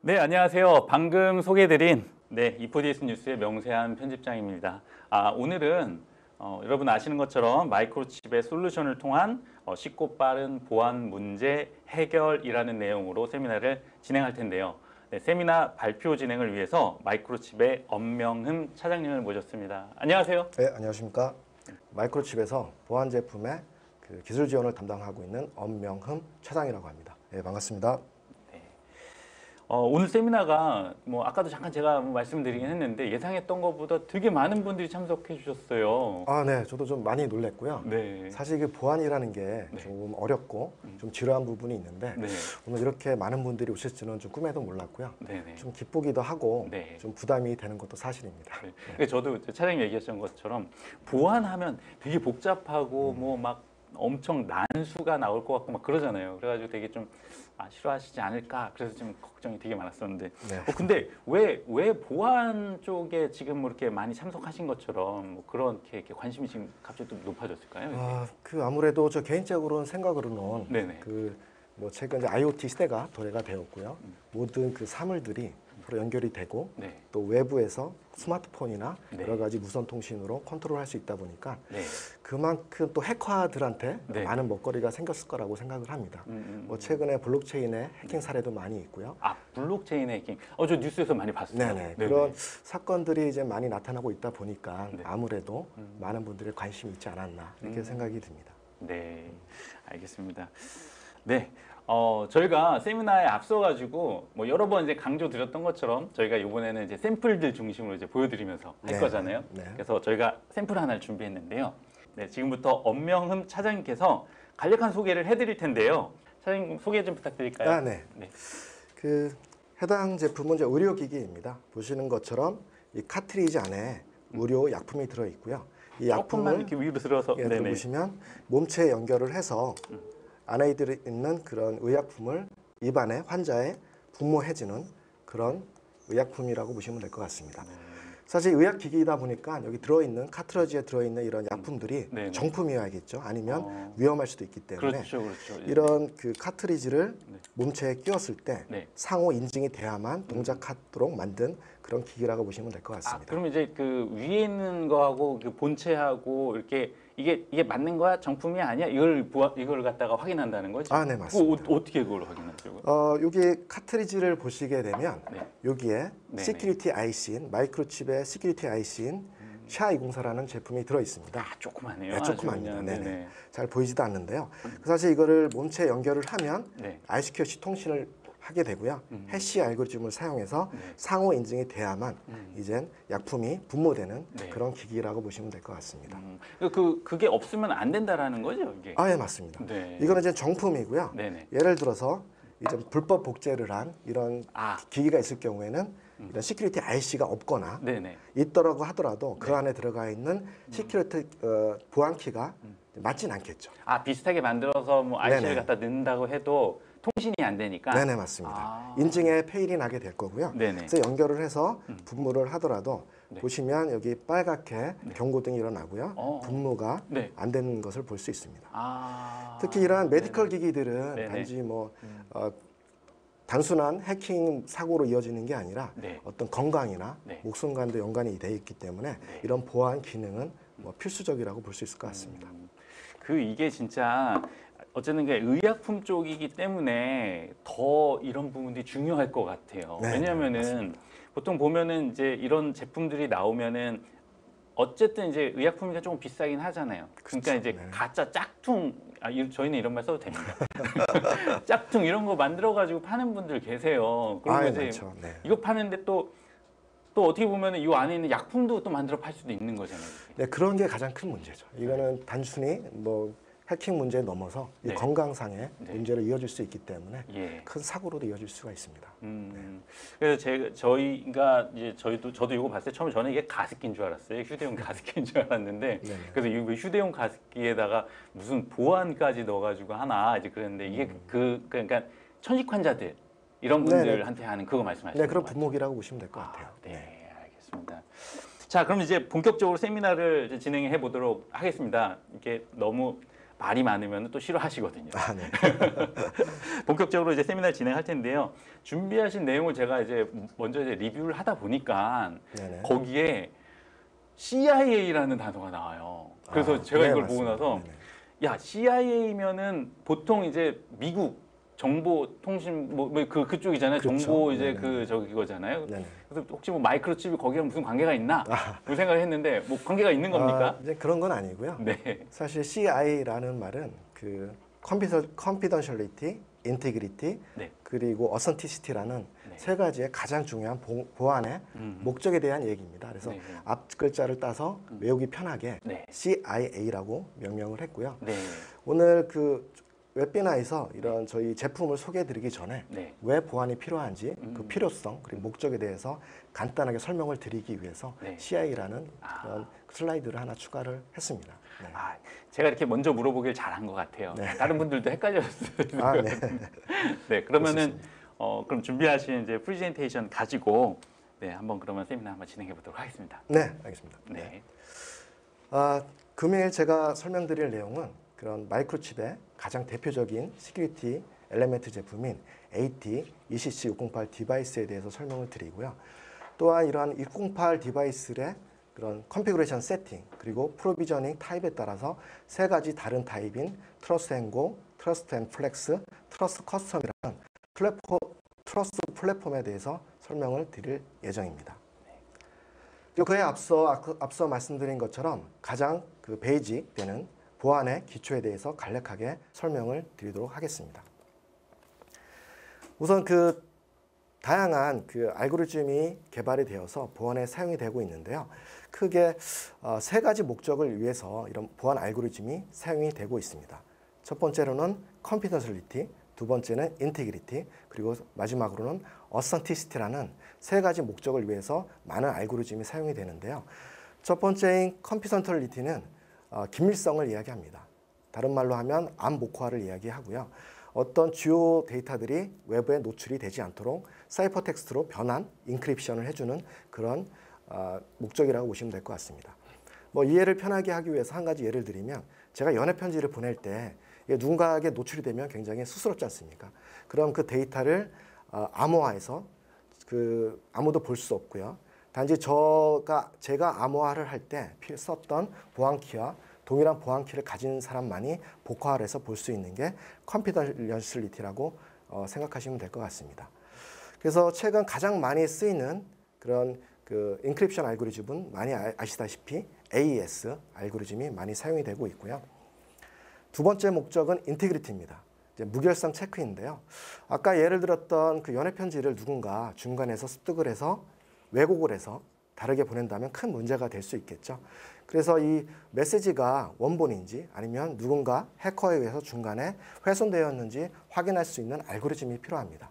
네, 안녕하세요. 방금 소개해드린 E4DS 뉴스의 명세한 편집장입니다. 오늘은 여러분 아시는 것처럼 마이크로칩의 솔루션을 통한 쉽고 빠른 보안 문제 해결이라는 내용으로 세미나를 진행할 텐데요. 네, 세미나 발표 진행을 위해서 마이크로칩의 엄명흠 차장님을 모셨습니다. 안녕하세요. 네, 안녕하십니까. 마이크로칩에서 보안 제품의 기술 지원을 담당하고 있는 엄명흠 차장이라고 합니다. 네, 반갑습니다. 오늘 세미나가 아까도 잠깐 제가 말씀드리긴 했는데 예상했던 것보다 되게 많은 분들이 참석해 주셨어요. 네, 저도 좀 많이 놀랐고요. 네. 사실 그 보안이라는 게 좀 어렵고 좀 지루한 부분이 있는데 네. 오늘 이렇게 많은 분들이 오실 줄은 좀 꿈에도 몰랐고요. 네네. 좀 기쁘기도 하고 네. 좀 부담이 되는 것도 사실입니다. 네. 그러니까 저도 차장님 얘기하신 것처럼 보안하면 되게 복잡하고 막 엄청 난수가 나올 것 같고 막 그러잖아요. 그래가지고 되게 좀 싫어하시지 않을까 그래서 좀 걱정이 되게 많았었는데 네. 근데 왜 보안 쪽에 지금 이렇게 많이 참석하신 것처럼 그렇게 이렇게 관심이 지금 갑자기 또 높아졌을까요? 아무래도 저 개인적으로는 생각으로는 네네. 최근 이제 IoT 시대가 도래가 되었고요. 모든 그 사물들이 서로 연결이 되고 네. 또 외부에서 스마트폰이나 네. 여러 가지 무선 통신으로 컨트롤할 수 있다 보니까 네. 그만큼 또 해커들한테 네. 많은 먹거리가 생겼을 거라고 생각을 합니다. 최근에 블록체인의 해킹 사례도 많이 있고요. 블록체인 해킹. 저 뉴스에서 많이 봤어요. 네네. 그런 사건들이 이제 많이 나타나고 있다 보니까 네. 아무래도 많은 분들의 관심이 있지 않았나 이렇게 생각이 듭니다. 네, 알겠습니다. 네, 저희가 세미나에 앞서가지고 여러 번 이제 강조드렸던 것처럼 저희가 이번에는 이제 샘플들 중심으로 이제 보여드리면서 할 네. 거잖아요. 네. 그래서 저희가 샘플 하나를 준비했는데요. 네, 지금부터 엄명흠 차장님께서 간략한 소개를 해드릴 텐데요. 차장님 소개 좀 부탁드릴까요? 네. 네. 해당 제품은 이제 의료기기입니다. 보시는 것처럼 이 카트리지 안에 의료 약품이 들어 있고요. 이 조금만 약품을 이렇게 위로 들어서 네네. 보시면 몸체에 연결을 해서 안에 있는 그런 의약품을 입안에 환자의 분모해주는 그런 의약품이라고 보시면 될 것 같습니다. 사실 의약기기이다 보니까 여기 들어있는 카트리지에 들어있는 이런 약품들이 네네. 정품이어야겠죠. 아니면 위험할 수도 있기 때문에 그렇죠. 이런 그 카트리지를 네. 몸체에 끼웠을 때 네. 상호 인증이 돼야만 동작하도록 만든 그런 기기라고 보시면 될 것 같습니다. 그럼 이제 그 위에 있는 거하고 그 본체하고 이렇게 이게 맞는 거야? 정품이 아니야? 이걸 갖다가 확인한다는 거죠? 네, 맞습니다. 어떻게 그걸 확인하죠? 여기 카트리지를 보시게 되면 네. 여기에 네네. 시큐리티 IC인 마이크로칩의 시큐리티 IC인 샤204라는 제품이 들어 있습니다. 조그마네요. 네, 조그맣니다. 아주 그냥, 네네. 잘 보이지도 않는데요. 사실 이거를 몸체에 연결을 하면 네. RCQC 통신을 하게 되고요. 해시 알고리즘을 사용해서 상호 인증이 돼야만 이젠 약품이 분모되는 네. 그런 기기라고 보시면 될 것 같습니다. 그게 없으면 안 된다라는 거죠, 이게? 예, 맞습니다. 네. 이거는 이제 정품이고요. 네네. 예를 들어서 이제 불법 복제를 한 이런 기기가 있을 경우에는 이런 시큐리티 IC가 없거나 네네. 있더라고 하더라도 그 안에 들어가 있는 시큐리티 보안키가 맞진 않겠죠. 비슷하게 만들어서 IC를 네네. 갖다 넣는다고 해도 통신이 안 되니까? 네네, 맞습니다. 인증에 페일이 나게 될 거고요. 네네. 그래서 연결을 해서 분모를 하더라도 네. 보시면 여기 빨갛게 경고등이 일어나고요. 분모가 네. 안 되는 것을 볼 수 있습니다. 특히 특히 이러한 메디컬 기기들은 네네. 단지 단순한 해킹 사고로 이어지는 게 아니라 네. 어떤 건강이나 네. 목숨과도 연관이 돼 있기 때문에 이런 보안 기능은 필수적이라고 볼 수 있을 것 같습니다. 이게 진짜 어쨌든 의약품 쪽이기 때문에 더 이런 부분들이 중요할 것 같아요. 네, 왜냐하면은 맞습니다. 보통 보면은 이제 이런 제품들이 나오면은 어쨌든 이제 의약품이 조금 비싸긴 하잖아요. 그러니까 그렇죠. 이제 네. 가짜 짝퉁, 저희는 이런 말 써도 됩니다. 짝퉁 이런 거 만들어 가지고 파는 분들 계세요. 그리고 이제 많죠. 네. 이거 파는데 또 어떻게 보면은 이 안에 있는 약품도 또 만들어 팔 수도 있는 거잖아요. 네, 그런 게 가장 큰 문제죠. 이거는 단순히 해킹 문제에 넘어서 이 네. 건강상의 네. 문제로 이어질 수 있기 때문에 예. 큰 사고로도 이어질 수가 있습니다. 그래서 저희가 이제 저도 이거 봤을 때 처음에 저는 이게 가습기인 줄 알았어요. 휴대용 가습기인 줄 알았는데 네네. 그래서 이 휴대용 가습기에다가 무슨 보안까지 넣어가지고 하나 이제 그랬는데 이게 그러니까 천식 환자들 이런 분들한테 하는 그거 말씀하시는 네, 그런 거 분목이라고 보시면 될 것 같아요. 네, 알겠습니다. 자, 그럼 이제 본격적으로 세미나를 이제 진행해 보도록 하겠습니다. 이게 너무 말이 많으면 또 싫어하시거든요. 아, 네. 본격적으로 이제 세미나를 진행할 텐데요. 준비하신 내용을 제가 이제 먼저 이제 리뷰를 하다 보니까 네네. 거기에 CIA라는 단어가 나와요. 그래서 제가 네, 이걸 맞습니다. 보고 나서 네네. 야, CIA면은 보통 이제 미국 정보통신 그쪽이잖아요. 그렇죠. 정보 이제 네네네. 그 저기 그거잖아요. 네네. 그래서 혹시 뭐 마이크로칩이 거기랑 무슨 관계가 있나? 그 생각을 했는데 뭐 관계가 있는 겁니까? 이제 그런 건 아니고요. 네. 사실 CI라는 말은 그 confidentiality, integrity, 네. 그리고 authenticity라는 네. 세 가지의 가장 중요한 보안의 목적에 대한 얘기입니다. 그래서 네. 앞 글자를 따서 외우기 편하게 네. CIA라고 명명을 했고요. 네. 오늘 그 웹비나에서 이런 저희 제품을 소개해드리기 전에 네. 왜 보안이 필요한지 그 필요성 그리고 목적에 대해서 간단하게 설명을 드리기 위해서 네. CIA라는 그런 슬라이드를 하나 추가를 했습니다. 네. 아, 제가 이렇게 먼저 물어보길 잘한 것 같아요. 다른 분들도 헷갈렸어요. 아, 네. 네, 그러면은 그럼 준비하신 이제 프레젠테이션 가지고 네, 한번 그러면 세미나 한번 진행해 보도록 하겠습니다. 네, 알겠습니다. 네. 금일 제가 설명드릴 내용은 그런 마이크로칩의 가장 대표적인 시큐리티 엘리멘트 제품인 AT ECC608 디바이스에 대해서 설명을 드리고요. 또한 이러한 608 디바이스의 그런 컨피그레이션 세팅 그리고 프로비저닝 타입에 따라서 세 가지 다른 타입인 트러스트 앤 고, 트러스트 앤 플렉스, 트러스트 커스텀이라는 트러스트 플랫폼에 대해서 설명을 드릴 예정입니다. 그에 앞서 말씀드린 것처럼 가장 그 베이직 되는 보안의 기초에 대해서 간략하게 설명을 드리도록 하겠습니다. 우선 그 다양한 그 알고리즘이 개발이 되어서 보안에 사용이 되고 있는데요. 크게 세 가지 목적을 위해서 이런 보안 알고리즘이 사용이 되고 있습니다. 첫 번째로는 confidentiality, 두 번째는 integrity, 그리고 마지막으로는 authenticity라는 세 가지 목적을 위해서 많은 알고리즘이 사용이 되는데요. 첫 번째인 confidentiality는 긴밀성을 이야기합니다. 다른 말로 하면 암 목화를 이야기하고요. 어떤 주요 데이터들이 외부에 노출이 되지 않도록 사이퍼 텍스트로 변환, 인크립션을 해주는 그런 목적이라고 보시면 될 것 같습니다. 뭐 이해를 편하게 하기 위해서 한 가지 예를 들면 제가 연애 편지를 보낼 때 누군가에게 노출이 되면 굉장히 수스럽지 않습니까? 그럼 그 데이터를 암호화해서 그 아무도 볼 수 없고요. 단지 제가 암호화를 할 때 썼던 보안키와 동일한 보안키를 가진 사람만이 복화를 해서 볼 수 있는 게 confidentiality라고 생각하시면 될 것 같습니다. 그래서 최근 가장 많이 쓰이는 그런 그 인크립션 알고리즘은 많이 아시다시피 AES 알고리즘이 많이 사용이 되고 있고요. 두 번째 목적은 인테그리티입니다. 무결성 체크인데요. 아까 예를 들었던 그 연애 편지를 누군가 중간에서 습득을 해서 왜곡을 해서 다르게 보낸다면 큰 문제가 될 수 있겠죠. 그래서 이 메시지가 원본인지 아니면 누군가 해커에 의해서 중간에 훼손되었는지 확인할 수 있는 알고리즘이 필요합니다.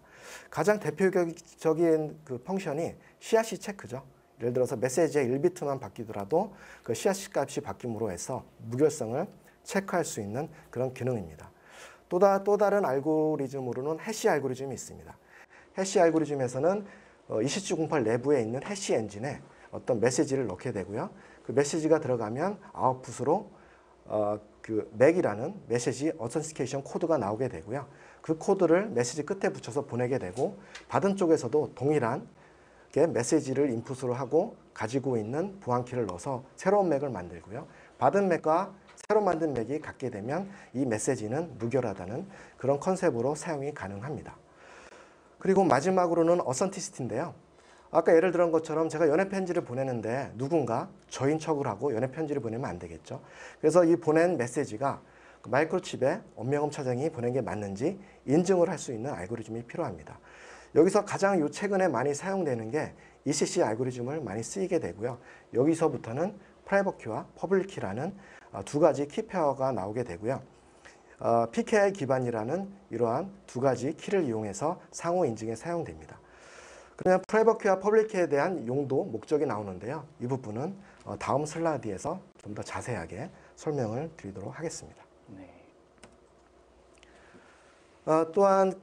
가장 대표적인 그 펑션이 CRC 체크죠. 예를 들어서 메시지의 1비트만 바뀌더라도 그 CRC 값이 바뀜으로 해서 무결성을 체크할 수 있는 그런 기능입니다. 또 다른 알고리즘으로는 해시 알고리즘이 있습니다. 해시 알고리즘에서는 ECC08 내부에 있는 해시 엔진에 어떤 메시지를 넣게 되고요. 그 메시지가 들어가면 아웃풋으로 그 맥이라는 메시지 어센티케이션 코드가 나오게 되고요. 그 코드를 메시지 끝에 붙여서 보내게 되고 받은 쪽에서도 동일한 메시지를 인풋으로 하고 가지고 있는 보안키를 넣어서 새로운 맥을 만들고요. 받은 맥과 새로 만든 맥이 같게 되면 이 메시지는 무결하다는 그런 컨셉으로 사용이 가능합니다. 그리고 마지막으로는 어센티시티인데요. 아까 예를 들은 것처럼 제가 연애 편지를 보내는데 누군가 저인 척을 하고 연애 편지를 보내면 안 되겠죠. 그래서 이 보낸 메시지가 마이크로칩에 원명음 차장이 보낸 게 맞는지 인증을 할 수 있는 알고리즘이 필요합니다. 여기서 가장 최근에 많이 사용되는 게 ECC 알고리즘을 많이 쓰이게 되고요. 여기서부터는 프라이빗 키와 퍼블릭 키라는 두 가지 키 페어가 나오게 되고요. PKI 기반이라는 이러한 두 가지 키를 이용해서 상호 인증에 사용됩니다. 그러면 프라이빗 키와 퍼블릭 키에 대한 용도, 목적이 나오는데요. 이 부분은 다음 슬라이드에서 좀 더 자세하게 설명을 드리도록 하겠습니다. 네. 또한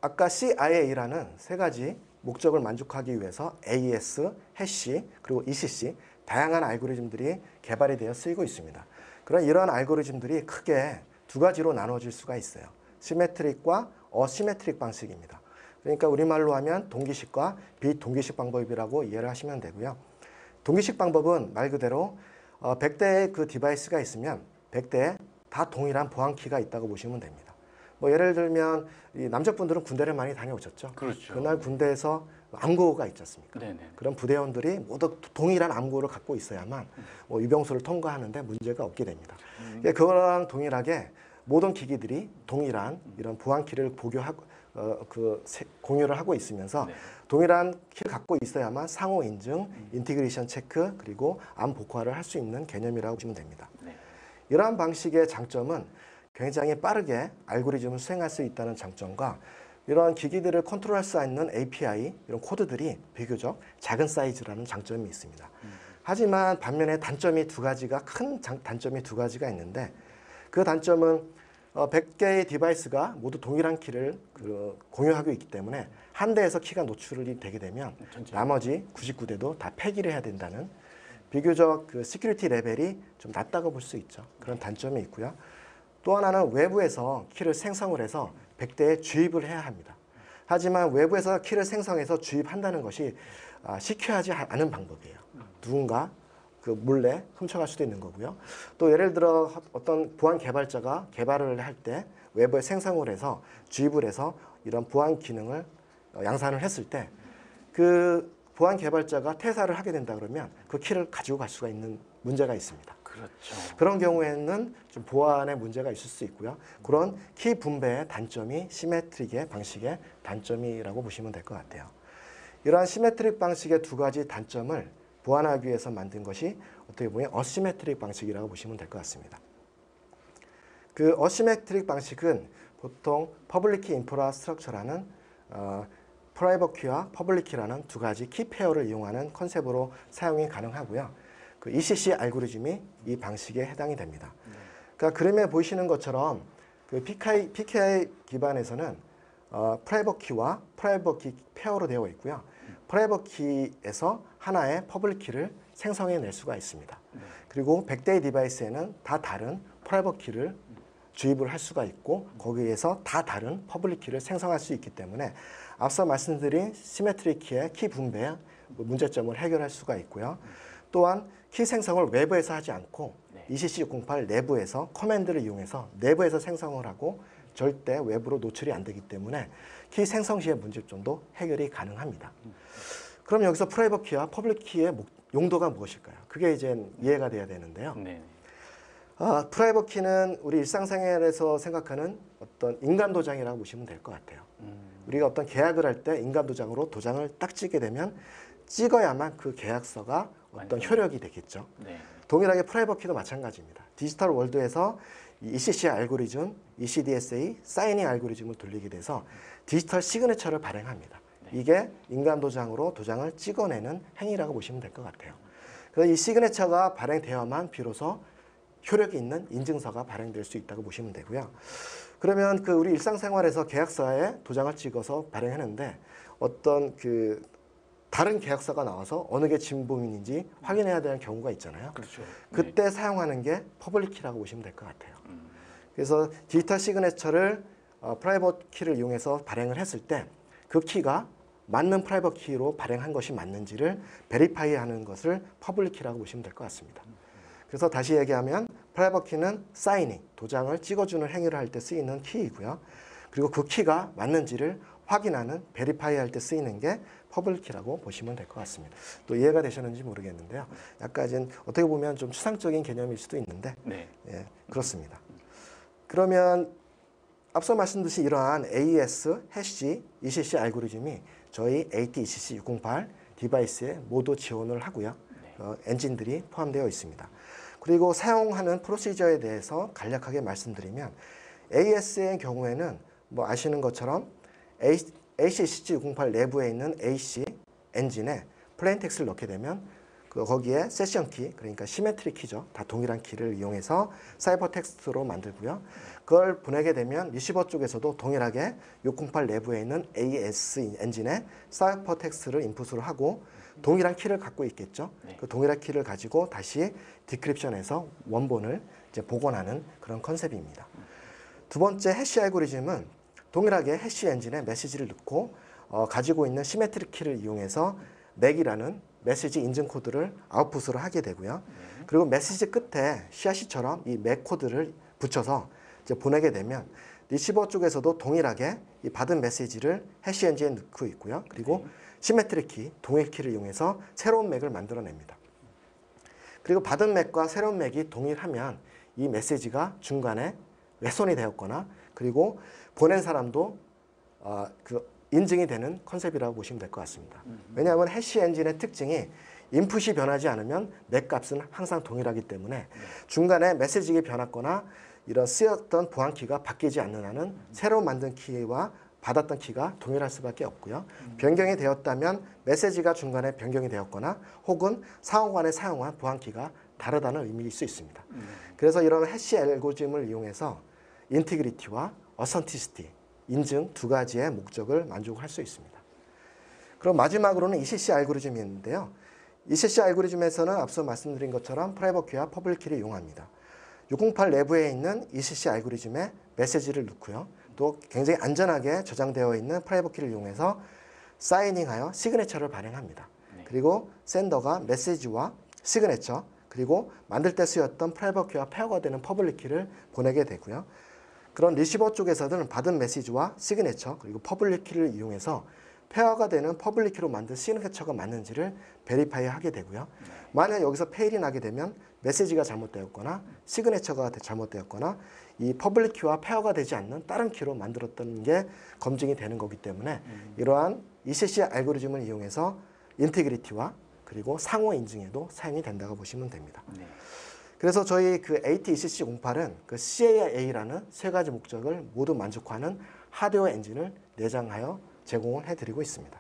아까 CIA라는 세 가지 목적을 만족하기 위해서 AES, 해시, 그리고 ECC 다양한 알고리즘들이 개발이 되어 쓰이고 있습니다. 그런 이러한 알고리즘들이 크게 두 가지로 나눠질 수가 있어요. 시메트릭과 어시메트릭 방식입니다. 그러니까 우리말로 하면 동기식과 비동기식 방법이라고 이해를 하시면 되고요. 동기식 방법은 말 그대로 100대의 그 디바이스가 있으면 100대에 다 동일한 보안키가 있다고 보시면 됩니다. 뭐 예를 들면 이 남자분들은 군대를 많이 다녀오셨죠. 그렇죠. 그날 군대에서 암구호가 있지 않습니까? 네네. 그런 부대원들이 모두 동일한 암구호를 갖고 있어야만 뭐 유병소를 통과하는데 문제가 없게 됩니다. 그거랑 동일하게 모든 기기들이 동일한 이런 보안키를 공유를 하고 있으면서 네. 동일한 키를 갖고 있어야만 상호 인증, 인티그레이션 체크, 그리고 암 복화를 할 수 있는 개념이라고 보시면 됩니다. 네. 이러한 방식의 장점은 굉장히 빠르게 알고리즘을 수행할 수 있다는 장점과 이러한 기기들을 컨트롤할 수 있는 API, 이런 코드들이 비교적 작은 사이즈라는 장점이 있습니다. 하지만 반면에 단점이 두 가지가, 큰 단점이 두 가지가 있는데 그 단점은 100개의 디바이스가 모두 동일한 키를 공유하고 있기 때문에 한 대에서 키가 노출이 되게 되면 나머지 99대도 다 폐기를 해야 된다는 비교적 그 시큐리티 레벨이 좀 낮다고 볼 수 있죠. 그런 단점이 있고요. 또 하나는 외부에서 키를 생성을 해서 100대에 주입을 해야 합니다. 하지만 외부에서 키를 생성해서 주입한다는 것이 시큐하지 않은 방법이에요. 누군가 그 몰래 훔쳐갈 수도 있는 거고요. 또 예를 들어 어떤 보안 개발자가 개발을 할 때 외부에 생성을 해서 주입을 해서 이런 보안 기능을 양산을 했을 때 그 보안 개발자가 퇴사를 하게 된다 그러면 그 키를 가지고 갈 수가 있는 문제가 있습니다. 그렇죠. 그런 경우에는 좀 보안에 문제가 있을 수 있고요. 그런 키 분배의 단점이 시메트릭의 방식의 단점이라고 보시면 될 것 같아요. 이러한 시메트릭 방식의 두 가지 단점을 보완하기 위해서 만든 것이 어떻게 보면 어시메트릭 방식이라고 보시면 될 것 같습니다. 그 어시메트릭 방식은 보통 퍼블릭 키 인프라스트럭처라는 프라이빗 키와 퍼블릭 키라는 두 가지 키 페어를 이용하는 컨셉으로 사용이 가능하고요. 그 ECC 알고리즘이 이 방식에 해당이 됩니다. 그러니까 그림에 보이시는 것처럼 그 PKI 기반에서는 프라이빗 키와 프라이빗 키 페어로 되어 있고요. 프라이빗 키에서 하나의 퍼블릭 키를 생성해낼 수가 있습니다. 그리고 100대의 디바이스에는 다 다른 프라이빗 키를 주입을 할 수가 있고 거기에서 다 다른 퍼블릭 키를 생성할 수 있기 때문에 앞서 말씀드린 시메트릭 키의 키 분배의 문제점을 해결할 수가 있고요. 또한 키 생성을 외부에서 하지 않고 ECC608 내부에서 커맨드를 이용해서 내부에서 생성을 하고 절대 외부로 노출이 안 되기 때문에 키 생성 시의 문제점도 해결이 가능합니다. 그럼 여기서 프라이빗 키와 퍼블릭 키의 용도가 무엇일까요? 그게 이제 이해가 돼야 되는데요. 네. 프라이빗 키는 우리 일상생활에서 생각하는 어떤 인감 도장이라고 보시면 될 것 같아요. 우리가 어떤 계약을 할 때 인감 도장으로 도장을 딱 찍게 되면 찍어야만 그 계약서가 어떤 효력이 되겠죠. 네. 동일하게 프라이빗 키도 마찬가지입니다. 디지털 월드에서 ECC 알고리즘, ECDSA, 사이닝 알고리즘을 돌리게 돼서 디지털 시그네처를 발행합니다. 이게 인감 도장으로 도장을 찍어내는 행위라고 보시면 될 것 같아요. 그래서 이 시그네처가 발행되어야만 비로소 효력이 있는 인증서가 발행될 수 있다고 보시면 되고요. 그러면 그 우리 일상생활에서 계약서에 도장을 찍어서 발행하는데 어떤 그 다른 계약서가 나와서 어느 게 진범인지 확인해야 되는 경우가 있잖아요. 그렇죠. 그때 사용하는 게 퍼블릭 키라고 보시면 될 것 같아요. 그래서 디지털 시그네처를 프라이빗 키를 이용해서 발행을 했을 때 그 키가 맞는 프라이빗 키로 발행한 것이 맞는지를 베리파이 하는 것을 퍼블릭 키라고 보시면 될 것 같습니다. 그래서 다시 얘기하면 프라이빗 키는 사이닝, 도장을 찍어주는 행위를 할 때 쓰이는 키이고요. 그리고 그 키가 맞는지를 확인하는 베리파이 할 때 쓰이는 게 퍼블릭 키라고 보시면 될 것 같습니다. 또 이해가 되셨는지 모르겠는데요. 약간 어떻게 보면 좀 추상적인 개념일 수도 있는데 예, 그렇습니다. 그러면 앞서 말씀드린 이러한 AES, 해시, ECC 알고리즘이 저희 AT-ECC608 디바이스에 모두 지원을 하고요. 엔진들이 포함되어 있습니다. 그리고 사용하는 프로시저에 대해서 간략하게 말씀드리면 AES의 경우에는 뭐 아시는 것처럼 ACC608 내부에 있는 AC 엔진에 플레인텍스를 넣게 되면 거기에 세션 키, 그러니까 시메트릭 키죠. 다 동일한 키를 이용해서 사이버 텍스트로 만들고요. 그걸 보내게 되면 리시버 쪽에서도 동일하게 608 내부에 있는 AES 엔진에 사이버 텍스트를 인풋을 하고 동일한 키를 갖고 있겠죠. 네. 그 동일한 키를 가지고 다시 디크립션해서 원본을 이제 복원하는 그런 컨셉입니다. 두 번째 해시 알고리즘은 동일하게 해시 엔진에 메시지를 넣고 가지고 있는 시메트릭 키를 이용해서 맥이라는 메시지 인증 코드를 아웃풋으로 하게 되고요. 그리고 메시지 끝에 CRC처럼 이 맥 코드를 붙여서 이제 보내게 되면 리시버 쪽에서도 동일하게 이 받은 메시지를 해시 엔진에 넣고 있고요. 그리고 시메트릭 키, 동일 키를 이용해서 새로운 맥을 만들어냅니다. 그리고 받은 맥과 새로운 맥이 동일하면 이 메시지가 중간에 훼손이 되었거나 그리고 보낸 사람도 인증이 되는 컨셉이라고 보시면 될 것 같습니다. 왜냐하면 해시 엔진의 특징이 인풋이 변하지 않으면 맥 값은 항상 동일하기 때문에 중간에 메시지가 변했거나 이런 쓰였던 보안키가 바뀌지 않는 한은 새로 만든 키와 받았던 키가 동일할 수밖에 없고요. 변경이 되었다면 메시지가 중간에 변경이 되었거나 혹은 상호간에 사용한 보안키가 다르다는 의미일 수 있습니다. 그래서 이런 해시 알고리즘을 이용해서 인티그리티와 어선티시티, 인증 두 가지의 목적을 만족할 수 있습니다. 그럼 마지막으로는 ECC 알고리즘이 있는데요. ECC 알고리즘에서는 앞서 말씀드린 것처럼 프라이빗 키와 퍼블릭 키를 이용합니다. 608 내부에 있는 ECC 알고리즘에 메시지를 넣고요. 또 굉장히 안전하게 저장되어 있는 프라이빗 키를 이용해서 사이닝하여 시그네처를 발행합니다. 그리고 샌더가 메시지와 시그네처 그리고 만들 때 쓰였던 프라이빗 키와 페어가 되는 퍼블릭 키를 보내게 되고요. 그런 리시버 쪽에서는 받은 메시지와 시그네처 그리고 퍼블릭 키를 이용해서 페어가 되는 퍼블릭 키로 만든 시그네처가 맞는지를 베리파이 하게 되고요. 만약 여기서 페일이 나게 되면 메시지가 잘못되었거나 시그네처가 잘못되었거나 이 퍼블릭 키와 페어가 되지 않는 다른 키로 만들었던 게 검증이 되는 거기 때문에 이러한 ECC 알고리즘을 이용해서 인티그리티와 그리고 상호 인증에도 사용이 된다고 보시면 됩니다. 그래서 저희 그 AT-ECC08은 그 CAA라는 세 가지 목적을 모두 만족하는 하드웨어 엔진을 내장하여 제공을 해드리고 있습니다.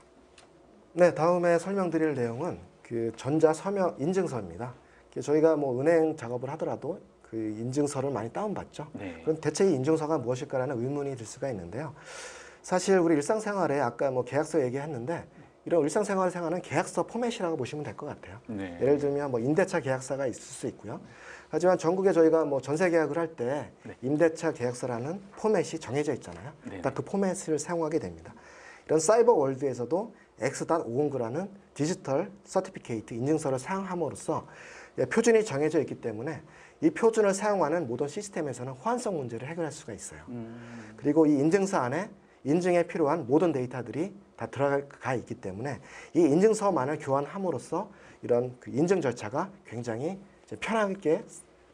네, 다음에 설명드릴 내용은 그 전자 서명 인증서입니다. 저희가 뭐 은행 작업을 하더라도 그 인증서를 많이 다운받죠. 그럼 대체 이 인증서가 무엇일까라는 의문이 들 수가 있는데요. 사실 우리 일상생활에 아까 뭐 계약서 얘기했는데 이런 일상생활을 생각하는 계약서 포맷이라고 보시면 될 것 같아요. 예를 들면 뭐 임대차 계약서가 있을 수 있고요. 하지만 전국에 저희가 뭐 전세 계약을 할 때 임대차 계약서라는 포맷이 정해져 있잖아요. 일단 그 포맷을 사용하게 됩니다. 이런 사이버 월드에서도 X.50라는 디지털 서티피케이트 인증서를 사용함으로써 표준이 정해져 있기 때문에 이 표준을 사용하는 모든 시스템에서는 호환성 문제를 해결할 수가 있어요. 그리고 이 인증서 안에 인증에 필요한 모든 데이터들이 다 들어가 있기 때문에 이 인증서만을 교환함으로써 이런 그 인증 절차가 굉장히 편하게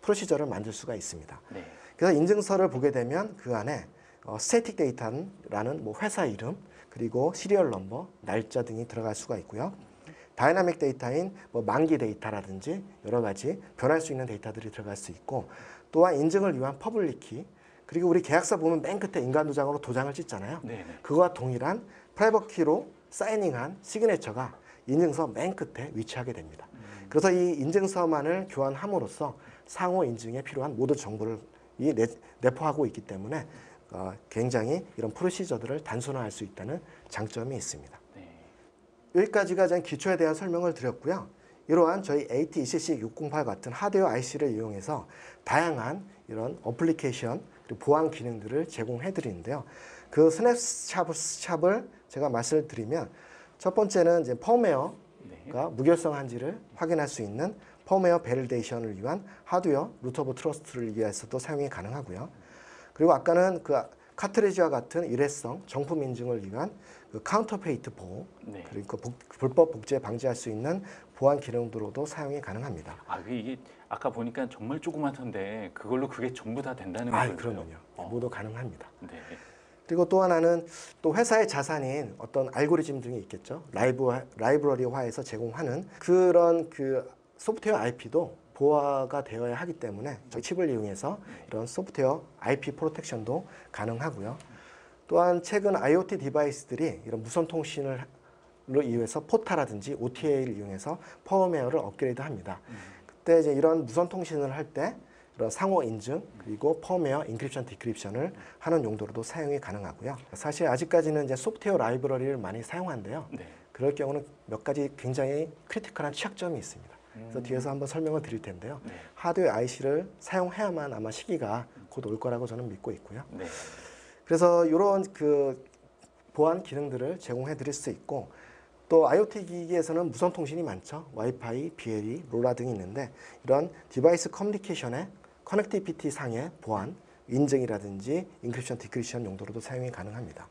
프로시저를 만들 수가 있습니다. 그래서 인증서를 보게 되면 그 안에 스태틱 데이터라는 뭐 회사 이름 그리고 시리얼 넘버, 날짜 등이 들어갈 수가 있고요. 다이나믹 데이터인 뭐 만기 데이터라든지 여러 가지 변할 수 있는 데이터들이 들어갈 수 있고 또한 인증을 위한 퍼블릭 키 그리고 우리 계약서 보면 맨 끝에 인간 도장으로 도장을 찍잖아요. 그거와 동일한 프라이빗 키로 사이닝한 시그네처가 인증서 맨 끝에 위치하게 됩니다. 그래서 이 인증서만을 교환함으로써 상호 인증에 필요한 모든 정보를 내포하고 있기 때문에 굉장히 이런 프로시저들을 단순화할 수 있다는 장점이 있습니다. 여기까지가 전 기초에 대한 설명을 드렸고요. 이러한 저희 AT-ECC608 같은 하드웨어 IC를 이용해서 다양한 이런 어플리케이션 그리고 보안 기능들을 제공해 드리는데요. 그 스냅샷을 제가 말씀을 드리면 첫 번째는 이제 펌웨어가 무결성한지를 확인할 수 있는 펌웨어 베리데이션을 위한 하드웨어 루트 오브 트러스트를 위해서도 사용이 가능하고요. 그리고 아까는 그 카트리지와 같은 일회성 정품 인증을 위한 그 카운터페이트 보호 그리고 불법 복제 방지할 수 있는 보안 기능으로도 사용이 가능합니다. 이게 아까 보니까 정말 조그맣던데 그걸로 그게 전부 다 된다는 거예요? 그러면요. 모두 가능합니다. 그리고 또 하나는 또 회사의 자산인 어떤 알고리즘 등이 있겠죠. 라이브러리화해서 제공하는 그런 그 소프트웨어 IP도 보호가 되어야 하기 때문에 저희 칩을 이용해서 이런 소프트웨어 IP 프로텍션도 가능하고요. 또한 최근 IoT 디바이스들이 이런 무선 통신을 이용해서 포타라든지 OTA를 이용해서 펌웨어를 업그레이드합니다. 그때 이제 이런 무선 통신을 할 때 이런 상호 인증 그리고 펌웨어 인크립션 디크립션을 하는 용도로도 사용이 가능하고요. 사실 아직까지는 이제 소프트웨어 라이브러리를 많이 사용하는데요. 그럴 경우는 몇 가지 굉장히 크리티컬한 취약점이 있습니다. 그래서 뒤에서 한번 설명을 드릴 텐데요. 네. 하드웨어 IC를 사용해야만 아마 시기가 곧 올 거라고 저는 믿고 있고요. 네. 그래서 이런 그 보안 기능들을 제공해 드릴 수 있고, 또 IoT 기기에서는 무선 통신이 많죠. 와이파이, BLE, 로라 등이 있는데 이런 디바이스 커뮤니케이션의 커넥티비티 상의 보안, 인증이라든지 인크립션, 디크립션 용도로도 사용이 가능합니다.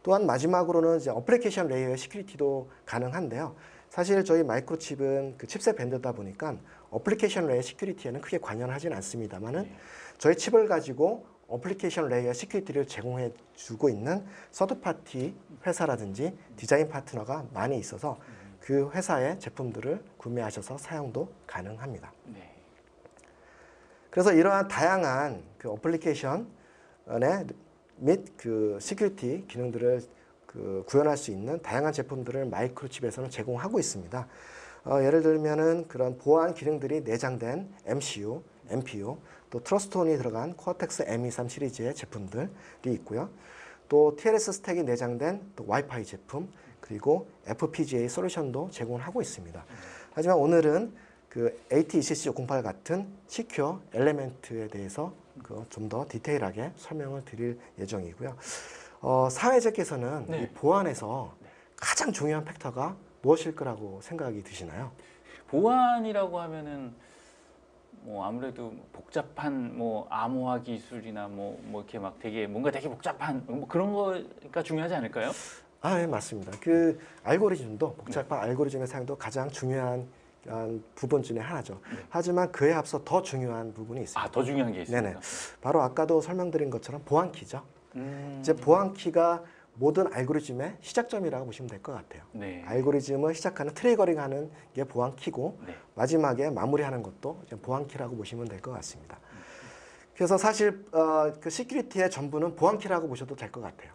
또한 마지막으로는 이제 어플리케이션 레이어의 시큐리티도 가능한데요. 사실 저희 마이크로칩은 그 칩셋 밴드다 보니까 어플리케이션 레이어 시큐리티에는 크게 관여를 하진 않습니다만은 저희 칩을 가지고 어플리케이션 레이어 시큐리티를 제공해 주고 있는 서드파티 회사라든지 디자인 파트너가 많이 있어서 그 회사의 제품들을 구매하셔서 사용도 가능합니다. 네. 그래서 이러한 다양한 그 어플리케이션의 및 그 시큐리티 기능들을 그 구현할 수 있는 다양한 제품들을 마이크로칩에서는 제공하고 있습니다. 예를 들면은 그런 보안 기능들이 내장된 MCU, MPU, 또 트러스트온이 들어간 코어텍스 M23 시리즈의 제품들이 있고요. 또 TLS 스택이 내장된 또 와이파이 제품, 그리고 FPGA 솔루션도 제공을 하고 있습니다. 하지만 오늘은 그 AT2CC508 같은 시큐어 엘리멘트에 대해서 좀 더 디테일하게 설명을 드릴 예정이고요. 사회자께서는 네. 이 보안에서 가장 중요한 팩터가 무엇일 거라고 생각이 드시나요? 보안이라고 하면은 뭐 아무래도 복잡한 뭐 암호화 기술이나 뭐 이렇게 막 되게 뭔가 되게 복잡한 뭐 그런 거가 중요하지 않을까요? 네, 맞습니다. 그 알고리즘도 복잡한 알고리즘의 사용도 가장 중요한 부분 중에 하나죠. 하지만 그에 앞서 더 중요한 부분이 있습니다. 아, 더 중요한 게 있습니다. 네네. 바로 아까도 설명드린 것처럼 보안키죠. 이제 보안키가 모든 알고리즘의 시작점이라고 보시면 될 것 같아요. 네. 알고리즘을 시작하는 트리거링하는 게 보안키고 네. 마지막에 마무리하는 것도 이제 보안키라고 보시면 될 것 같습니다. 그래서 사실 그 시큐리티의 전부는 보안키라고 보셔도 될 것 같아요.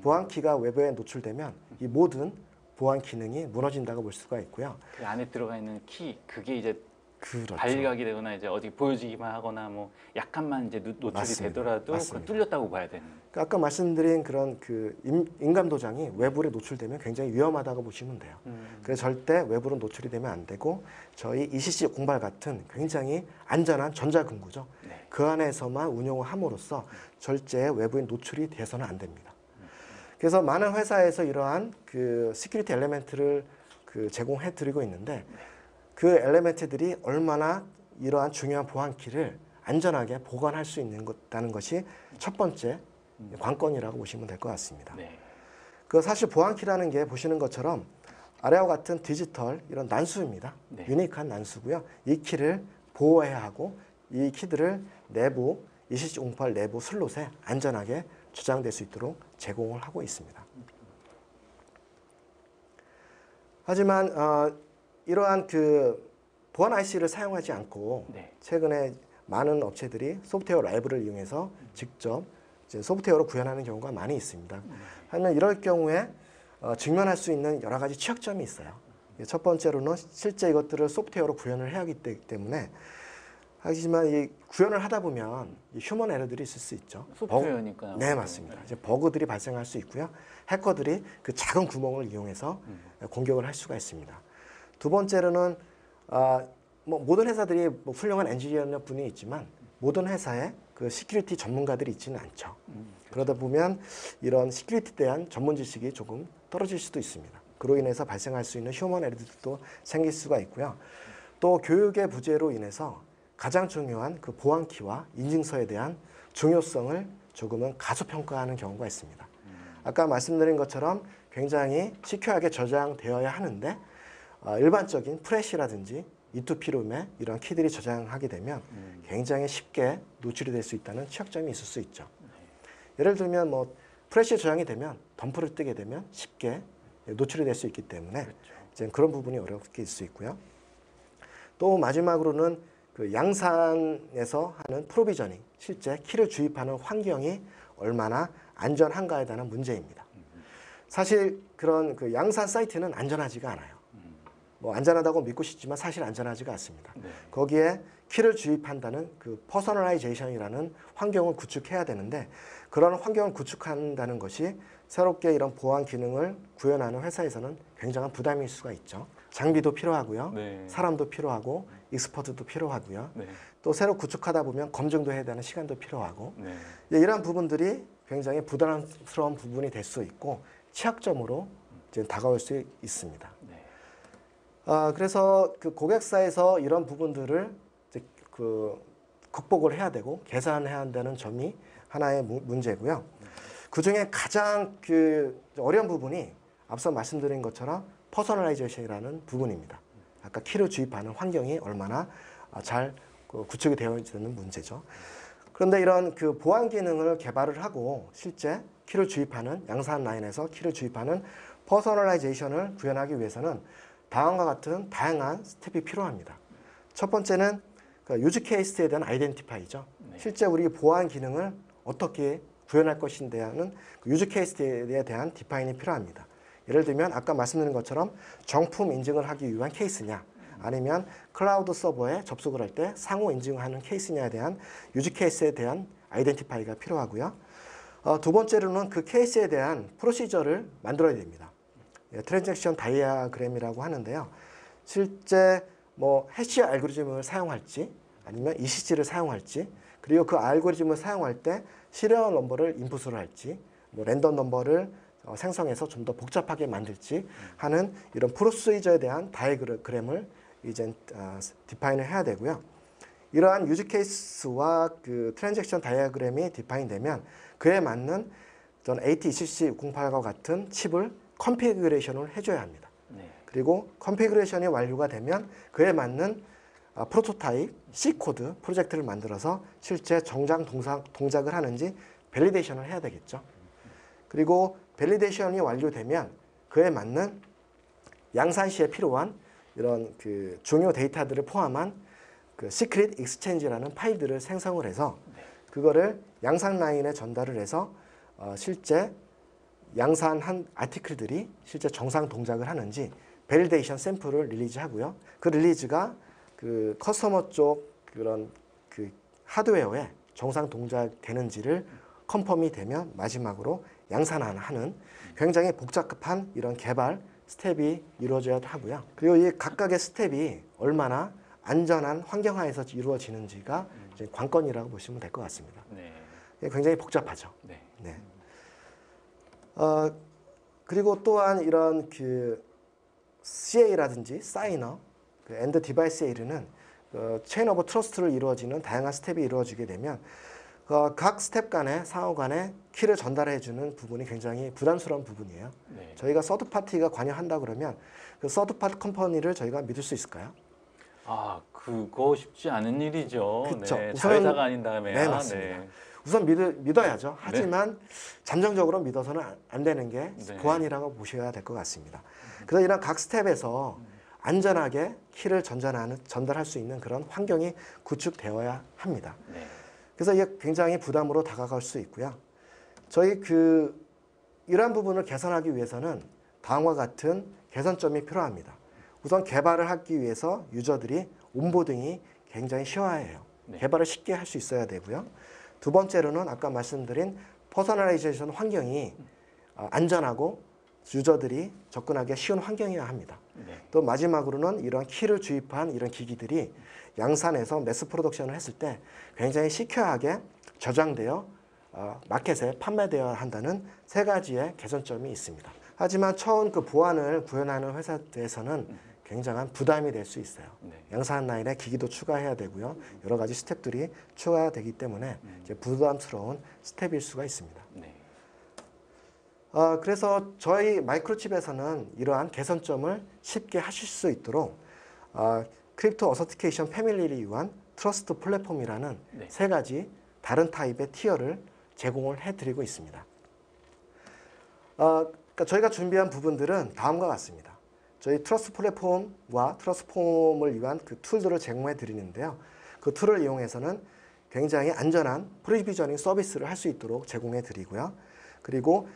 보안키가 외부에 노출되면 이 모든 보안 기능이 무너진다고 볼 수가 있고요. 그 안에 들어가 있는 키 그게 이제 그렇죠. 발각이 되거나 이제 어디 보여지기만 하거나 뭐 약간만 이제 노출이 맞습니다. 되더라도 맞습니다. 그건 뚫렸다고 봐야 되는. 그러니까 아까 말씀드린 그런 그 인감 도장이 외부에 노출되면 굉장히 위험하다고 보시면 돼요. 그래서 절대 외부로 노출이 되면 안 되고 저희 ECC 공발 같은 굉장히 안전한 전자금고죠. 네. 그 안에서만 운용을 함으로써 절대 외부에 노출이 돼서는 안 됩니다. 그래서 많은 회사에서 이러한 그 시큐리티 엘리멘트를 그 제공해 드리고 있는데 그 엘리멘트들이 얼마나 이러한 중요한 보안키를 안전하게 보관할 수 있는 것다는 것이 첫 번째 관건이라고 보시면 될 것 같습니다. 네. 그 사실 보안키라는 게 보시는 것처럼 아래와 같은 디지털 이런 난수입니다. 네. 유니크한 난수고요. 이 키를 보호해야 하고 이 키들을 내부 ECC08 내부 슬롯에 안전하게 저장될 수 있도록 제공을 하고 있습니다. 하지만 이러한 그 보안 IC를 사용하지 않고 네. 최근에 많은 업체들이 소프트웨어 라이브를 이용해서 직접 이제 소프트웨어로 구현하는 경우가 많이 있습니다. 하지만 이럴 경우에 직면할 수 있는 여러 가지 취약점이 있어요. 첫 번째로는 실제 이것들을 소프트웨어로 구현을 해야 하기 때문에 하지만 이 구현을 하다 보면 이 휴먼 에러들이 있을 수 있죠. 소프트웨어니까요. 네, 맞습니다. 이제 버그들이 발생할 수 있고요. 해커들이 그 작은 구멍을 이용해서 공격을 할 수가 있습니다. 두 번째로는 뭐 모든 회사들이 뭐 훌륭한 엔지니어 분이 있지만 모든 회사에 그 시큐리티 전문가들이 있지는 않죠. 그러다 보면 이런 시큐리티에 대한 전문 지식이 조금 떨어질 수도 있습니다. 그로 인해서 발생할 수 있는 휴먼 에러들도 생길 수가 있고요. 또 교육의 부재로 인해서 가장 중요한 그 보안키와 인증서에 대한 중요성을 조금은 가소평가하는 경우가 있습니다. 아까 말씀드린 것처럼 굉장히 시큐하게 저장되어야 하는데 일반적인 프레시라든지 E2P룸에 이런 키들이 저장하게 되면 굉장히 쉽게 노출이 될 수 있다는 취약점이 있을 수 있죠. 예를 들면 뭐 프레시에 저장이 되면 덤프를 뜨게 되면 쉽게 노출이 될 수 있기 때문에 이제 그런 부분이 어렵게 있을 수 있고요. 또 마지막으로는 그 양산에서 하는 프로비저닝, 실제 키를 주입하는 환경이 얼마나 안전한가에 대한 문제입니다. 사실 그런 그 양산 사이트는 안전하지가 않아요. 뭐 안전하다고 믿고 싶지만 사실 안전하지가 않습니다. 네. 거기에 키를 주입한다는 그 퍼서널라이제이션이라는 환경을 구축해야 되는데 그런 환경을 구축한다는 것이 새롭게 이런 보안 기능을 구현하는 회사에서는 굉장한 부담일 수가 있죠. 장비도 필요하고요. 네. 사람도 필요하고 익스퍼트도 필요하고요. 네. 또 새로 구축하다 보면 검증도 해야 되는 시간도 필요하고 네. 이러한 부분들이 굉장히 부담스러운 부분이 될 수 있고 취약점으로 이제 다가올 수 있습니다. 네. 그래서 그 고객사에서 이런 부분들을 이제 그 극복을 해야 되고 개선해야 한다는 점이 하나의 문제고요. 그 중에 가장 그 어려운 부분이 앞서 말씀드린 것처럼 퍼서널라이제이션이라는 부분입니다. 아까 키를 주입하는 환경이 얼마나 잘 구축이 되어 있는 문제죠. 그런데 이런 그 보안 기능을 개발을 하고 실제 키를 주입하는 양산 라인에서 키를 주입하는 퍼서널라이제이션을 구현하기 위해서는 다음과 같은 다양한 스텝이 필요합니다. 첫 번째는 그 유즈 케이스에 대한 아이덴티파이죠. 네. 실제 우리 보안 기능을 어떻게 구현할 것인데 하는 그 유즈 케이스에 대한 디파인이 필요합니다. 예를 들면 아까 말씀드린 것처럼 정품 인증을 하기 위한 케이스냐 아니면 클라우드 서버에 접속을 할 때 상호 인증하는 케이스냐에 대한 유즈 케이스에 대한 아이덴티파이가 필요하고요. 두 번째로는 그 케이스에 대한 프로시저를 만들어야 됩니다. 트랜잭션 다이아그램이라고 하는데요. 실제 뭐 해시 알고리즘을 사용할지 아니면 ECG를 사용할지 그리고 그 알고리즘을 사용할 때 시리얼 넘버를 인풋을 할지 뭐 랜덤 넘버를 생성해서 좀 더 복잡하게 만들지 하는 이런 프로시저에 대한 다이아그램을 이제 디파인을 해야 되고요. 이러한 유즈 케이스와 그 트랜잭션 다이아그램이 디파인되면 그에 맞는 AT27608과 같은 칩을 컨피그레이션을 해줘야 합니다. 네. 그리고 컨피그레이션이 완료가 되면 그에 맞는 프로토타입 C코드 프로젝트를 만들어서 실제 정상 동작을 하는지 밸리데이션을 해야 되겠죠. 그리고 밸리데이션이 완료되면 그에 맞는 양산 시에 필요한 이런 그 중요 데이터들을 포함한 그 시크릿 익스체인지라는 파일들을 생성을 해서 그거를 양산 라인에 전달을 해서 실제 양산한 아티클들이 실제 정상 동작을 하는지 밸리데이션 샘플을 릴리즈하고요. 그 릴리즈가 그 커스터머 쪽 그런 그 하드웨어에 정상 동작되는지를 컨펌이 되면 마지막으로 양산하는 굉장히 복잡한 이런 개발 스텝이 이루어져야 하고요. 그리고 이 각각의 스텝이 얼마나 안전한 환경하에서 이루어지는지가 이제 관건이라고 보시면 될 것 같습니다. 네. 굉장히 복잡하죠. 네. 네. 그리고 또한 이런 그 CA라든지 사이너, 그 엔드 디바이스에 이르는 체인 오브 트러스트를 이루어지는 다양한 스텝이 이루어지게 되면 각 스텝 간에 상호 간에 키를 전달해주는 부분이 굉장히 부담스러운 부분이에요. 네. 저희가 서드 파티가 관여한다 그러면 그 서드 파티 컴퍼니를 저희가 믿을 수 있을까요? 그거 쉽지 않은 일이죠. 그쵸. 네. 우선- 자회사가 아닌 다음에. 네, 맞습니다. 우선 믿어야죠. 하지만 잠정적으로 믿어서는 안 되는 게 네. 보안이라고 보셔야 될 것 같습니다. 그래서 이런 각 스텝에서 안전하게 키를 전달할 수 있는 그런 환경이 구축되어야 합니다. 네. 그래서 이게 굉장히 부담으로 다가갈 수 있고요. 저희 이러한 부분을 개선하기 위해서는 다음과 같은 개선점이 필요합니다. 우선 개발을 하기 위해서 유저들이 온보딩이 굉장히 쉬워야 해요. 네. 개발을 쉽게 할 수 있어야 되고요. 두 번째로는 아까 말씀드린 퍼서널라이제이션 환경이 안전하고 유저들이 접근하기 쉬운 환경이어야 합니다. 네. 또 마지막으로는 이런 키를 주입한 이런 기기들이 양산에서 매스 프로덕션을 했을 때 굉장히 시큐어하게 저장되어 마켓에 판매되어야 한다는 세 가지의 개선점이 있습니다. 하지만 처음 그 보안을 구현하는 회사에서는 굉장한 부담이 될 수 있어요. 네. 양산 라인에 기기도 추가해야 되고요. 여러 가지 스텝들이 추가되기 때문에 이제 부담스러운 스텝일 수가 있습니다. 네. 그래서 저희 마이크로칩에서는 이러한 개선점을 쉽게 하실 수 있도록 크립토 어서티케이션 패밀리를 위한 트러스트 플랫폼이라는 네. 세 가지 다른 타입의 티어를 제공을 해드리고 있습니다. 그러니까 저희가 준비한 부분들은 다음과 같습니다. 저희 트러스트 플랫폼과 트러스트 폼을 위한 그 툴들을 제공해 드리는데요. 그 툴을 이용해서는 굉장히 안전한 프리비저닝 서비스를 할 수 있도록 제공해 드리고요. 그리고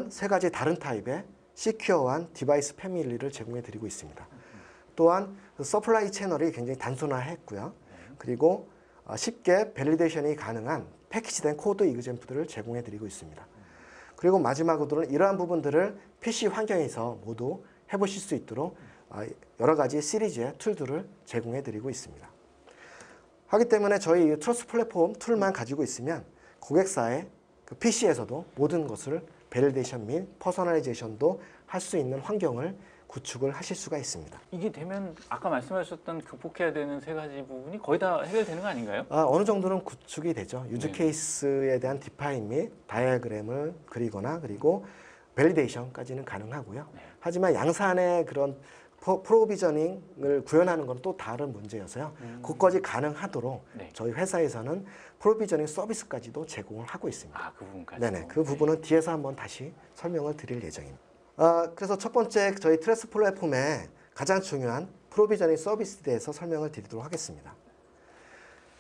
세 가지 다른 타입의 시큐어한 디바이스 패밀리를 제공해 드리고 있습니다. 또한 서플라이 채널이 굉장히 단순화했고요. 그리고 쉽게 밸리데이션이 가능한 패키지된 코드 이그젬플들을 제공해 드리고 있습니다. 그리고 마지막으로는 이러한 부분들을 PC 환경에서 모두 해보실 수 있도록 여러 가지 시리즈의 툴들을 제공해 드리고 있습니다. 하기 때문에 저희 트러스트 플랫폼 툴만 가지고 있으면 고객사의 그 PC에서도 모든 것을 밸리데이션 및 퍼서널라이제이션도 할 수 있는 환경을 구축을 하실 수가 있습니다. 이게 되면 아까 말씀하셨던 극복해야 되는 세 가지 부분이 거의 다 해결되는 거 아닌가요? 어느 정도는 구축이 되죠. 유즈 네. 케이스에 대한 디파인 및 다이어그램을 그리거나 그리고 밸리데이션까지는 가능하고요. 네. 하지만 양산의 그런 프로비저닝을 구현하는 건 또 다른 문제여서요. 그것까지 가능하도록 네. 저희 회사에서는 프로비저닝 서비스까지도 제공을 하고 있습니다. 아, 그 부분까지. 네네, 그 부분은 뒤에서 한번 다시 설명을 드릴 예정입니다. 그래서 첫 번째 저희 트러스트 플랫폼의 가장 중요한 프로비저닝 서비스에 대해서 설명을 드리도록 하겠습니다.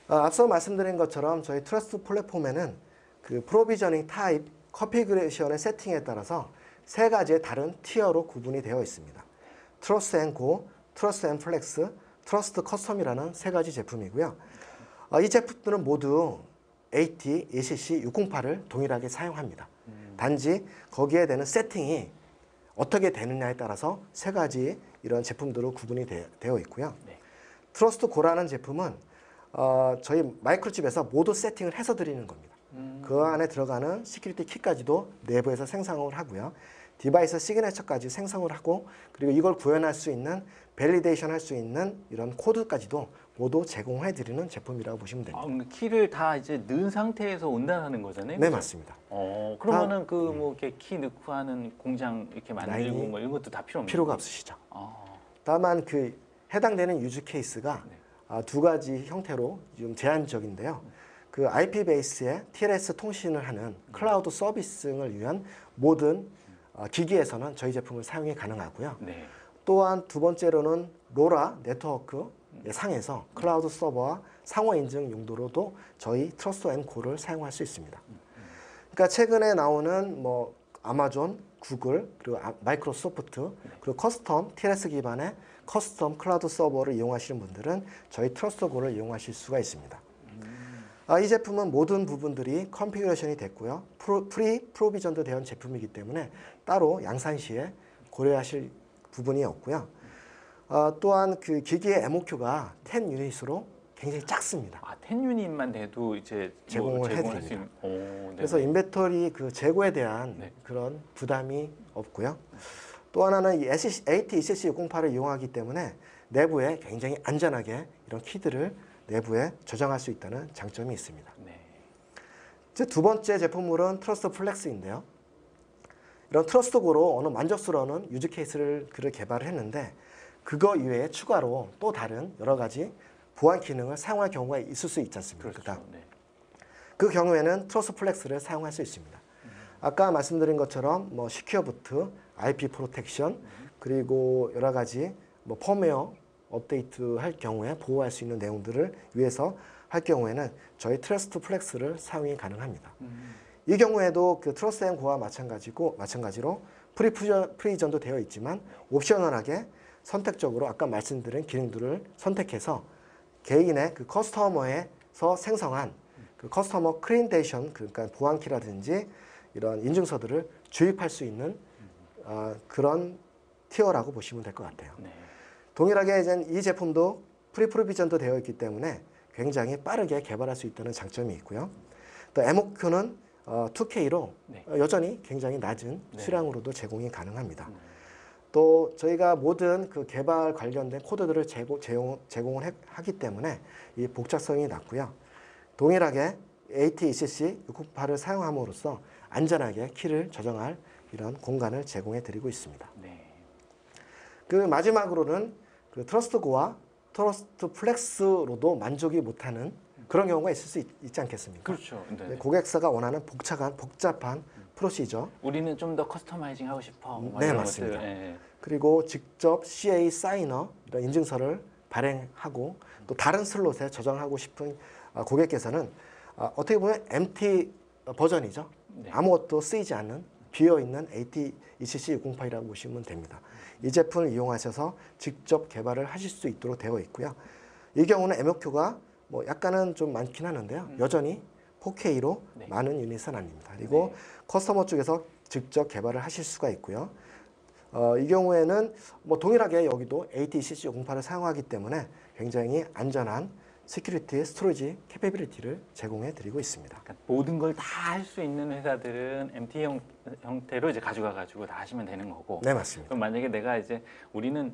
앞서 말씀드린 것처럼 저희 트러스트 플랫폼에는 그 프로비저닝 타입, 컨피그레이션의 세팅에 따라서 세 가지의 다른 티어로 구분이 되어 있습니다. 트러스트 앤 고, 트러스트 앤 플렉스, 트러스트 커스텀이라는 세 가지 제품이고요. 이 제품들은 모두 AT, ECC 608을 동일하게 사용합니다. 단지 거기에 되는 세팅이 어떻게 되느냐에 따라서 세 가지 이런 제품들로 구분이 되어 있고요. 네. 트러스트 고라는 제품은 저희 마이크로칩에서 모두 세팅을 해서 드리는 겁니다. 그 안에 들어가는 시큐리티 키까지도 내부에서 생성을 하고요. 디바이스 시그네처까지 생성을 하고 그리고 이걸 구현할 수 있는 밸리데이션 할 수 있는 이런 코드까지도 모두 제공해 드리는 제품이라고 보시면 됩니다. 그러니까 키를 다 이제 넣은 상태에서 온다는 거잖아요. 네, 그죠? 맞습니다. 그러면은 그 뭐 이렇게 키 넣고 하는 공장 이렇게 만들고 라인이 뭐 이런 것도 다 필요 없는 필요가 거예요? 없으시죠. 아, 다만 그 해당되는 유즈 케이스가 네. 두 가지 형태로 좀 제한적인데요. 그 IP 베이스의 TLS 통신을 하는 클라우드 서비스를 위한 모든 기기에서는 저희 제품을 사용이 가능하고요. 네. 또한 두 번째로는 로라 네트워크 상에서 클라우드 서버와 상호 인증 용도로도 저희 트러스트 앤 고를 사용할 수 있습니다. 그러니까 최근에 나오는 뭐 아마존, 구글, 그리고 마이크로소프트, 그리고 커스텀 TLS 기반의 커스텀 클라우드 서버를 이용하시는 분들은 저희 트러스트 고를 이용하실 수가 있습니다. 이 제품은 모든 부분들이 컨피그레이션이 됐고요. 프로비전도 되어 제품이기 때문에 따로 양산 시에 고려하실 부분이 없고요. 또한 그 기기의 MOQ가 10 유닛으로 굉장히 작습니다. 10 유닛만 돼도 이제 제공을 제공할 수 해드립니다. 있는. 그래서 인벤토리 그 재고에 대한 네. 그런 부담이 없고요. 또 하나는 이 AT ECC 608을 이용하기 때문에 내부에 굉장히 안전하게 이런 키들을 내부에 저장할 수 있다는 장점이 있습니다. 네. 이제 두 번째 제품물은 트러스트 플렉스인데요. 이런 트러스트 고로 어느 만족스러운 유즈 케이스를 개발을 했는데 그거 이외에 추가로 또 다른 여러 가지 보안 기능을 사용할 경우가 있을 수 있지 않습니까? 그렇죠. 네. 그 경우에는 트러스트 플렉스를 사용할 수 있습니다. 아까 말씀드린 것처럼 뭐 시큐어 부트, IP 프로텍션, 그리고 여러 가지 뭐 펌웨어 업데이트 할 경우에 보호할 수 있는 내용들을 위해서 할 경우에는 저희 트러스트 플렉스를 사용이 가능합니다. 이 경우에도 그 트러스트 앤 고와 마찬가지로 프리전도 되어 있지만 옵셔널하게 선택적으로 아까 말씀드린 기능들을 선택해서 개인의 그 커스터머에서 생성한 그 커스터머 크리덴테이션 그러니까 보안키라든지 이런 인증서들을 주입할 수 있는 그런 티어라고 보시면 될 것 같아요. 네. 동일하게 이제 이 제품도 프로비전도 되어 있기 때문에 굉장히 빠르게 개발할 수 있다는 장점이 있고요. 또 MOQ는 2K로 네. 여전히 굉장히 낮은 네. 수량으로도 제공이 가능합니다. 또 저희가 모든 그 개발 관련된 코드들을 제공을 하기 때문에 이 복잡성이 낮고요. 동일하게 AT ECC 608을 사용함으로써 안전하게 키를 저장할 이런 공간을 제공해 드리고 있습니다. 네. 그 마지막으로는 그 트러스트 고와 트러스트 플렉스로도 만족이 못하는 그런 경우가 있을 수 있지 않겠습니까? 그렇죠. 네. 고객사가 원하는 복잡한 프로시저 우리는 좀 더 커스터마이징 하고 싶어. 뭐 네, 이런 맞습니다. 것들. 예. 그리고 직접 CA 사이너 이런 인증서를 발행하고 또 다른 슬롯에 저장하고 싶은 고객께서는 어떻게 보면 MT 버전이죠. 네. 아무것도 쓰이지 않는 비어있는 AT ECC 608이라고 보시면 됩니다. 이 제품을 이용하셔서 직접 개발을 하실 수 있도록 되어 있고요. 이 경우는 MOQ가 뭐 약간은 좀 많긴 하는데요. 여전히 4K로 네. 많은 유닛은 아닙니다. 그리고 커스터머 쪽에서 직접 개발을 하실 수가 있고요. 이 경우에는 뭐 동일하게 여기도 AT2CC508을 사용하기 때문에 굉장히 안전한 시큐리티 스토리지 캐패빌리티를 제공해 드리고 있습니다. 그러니까 모든 걸 다 할 수 있는 회사들은 MT 형태로 이제 가지고 다 하시면 되는 거고. 네, 맞습니다. 그럼 만약에 내가 이제 우리는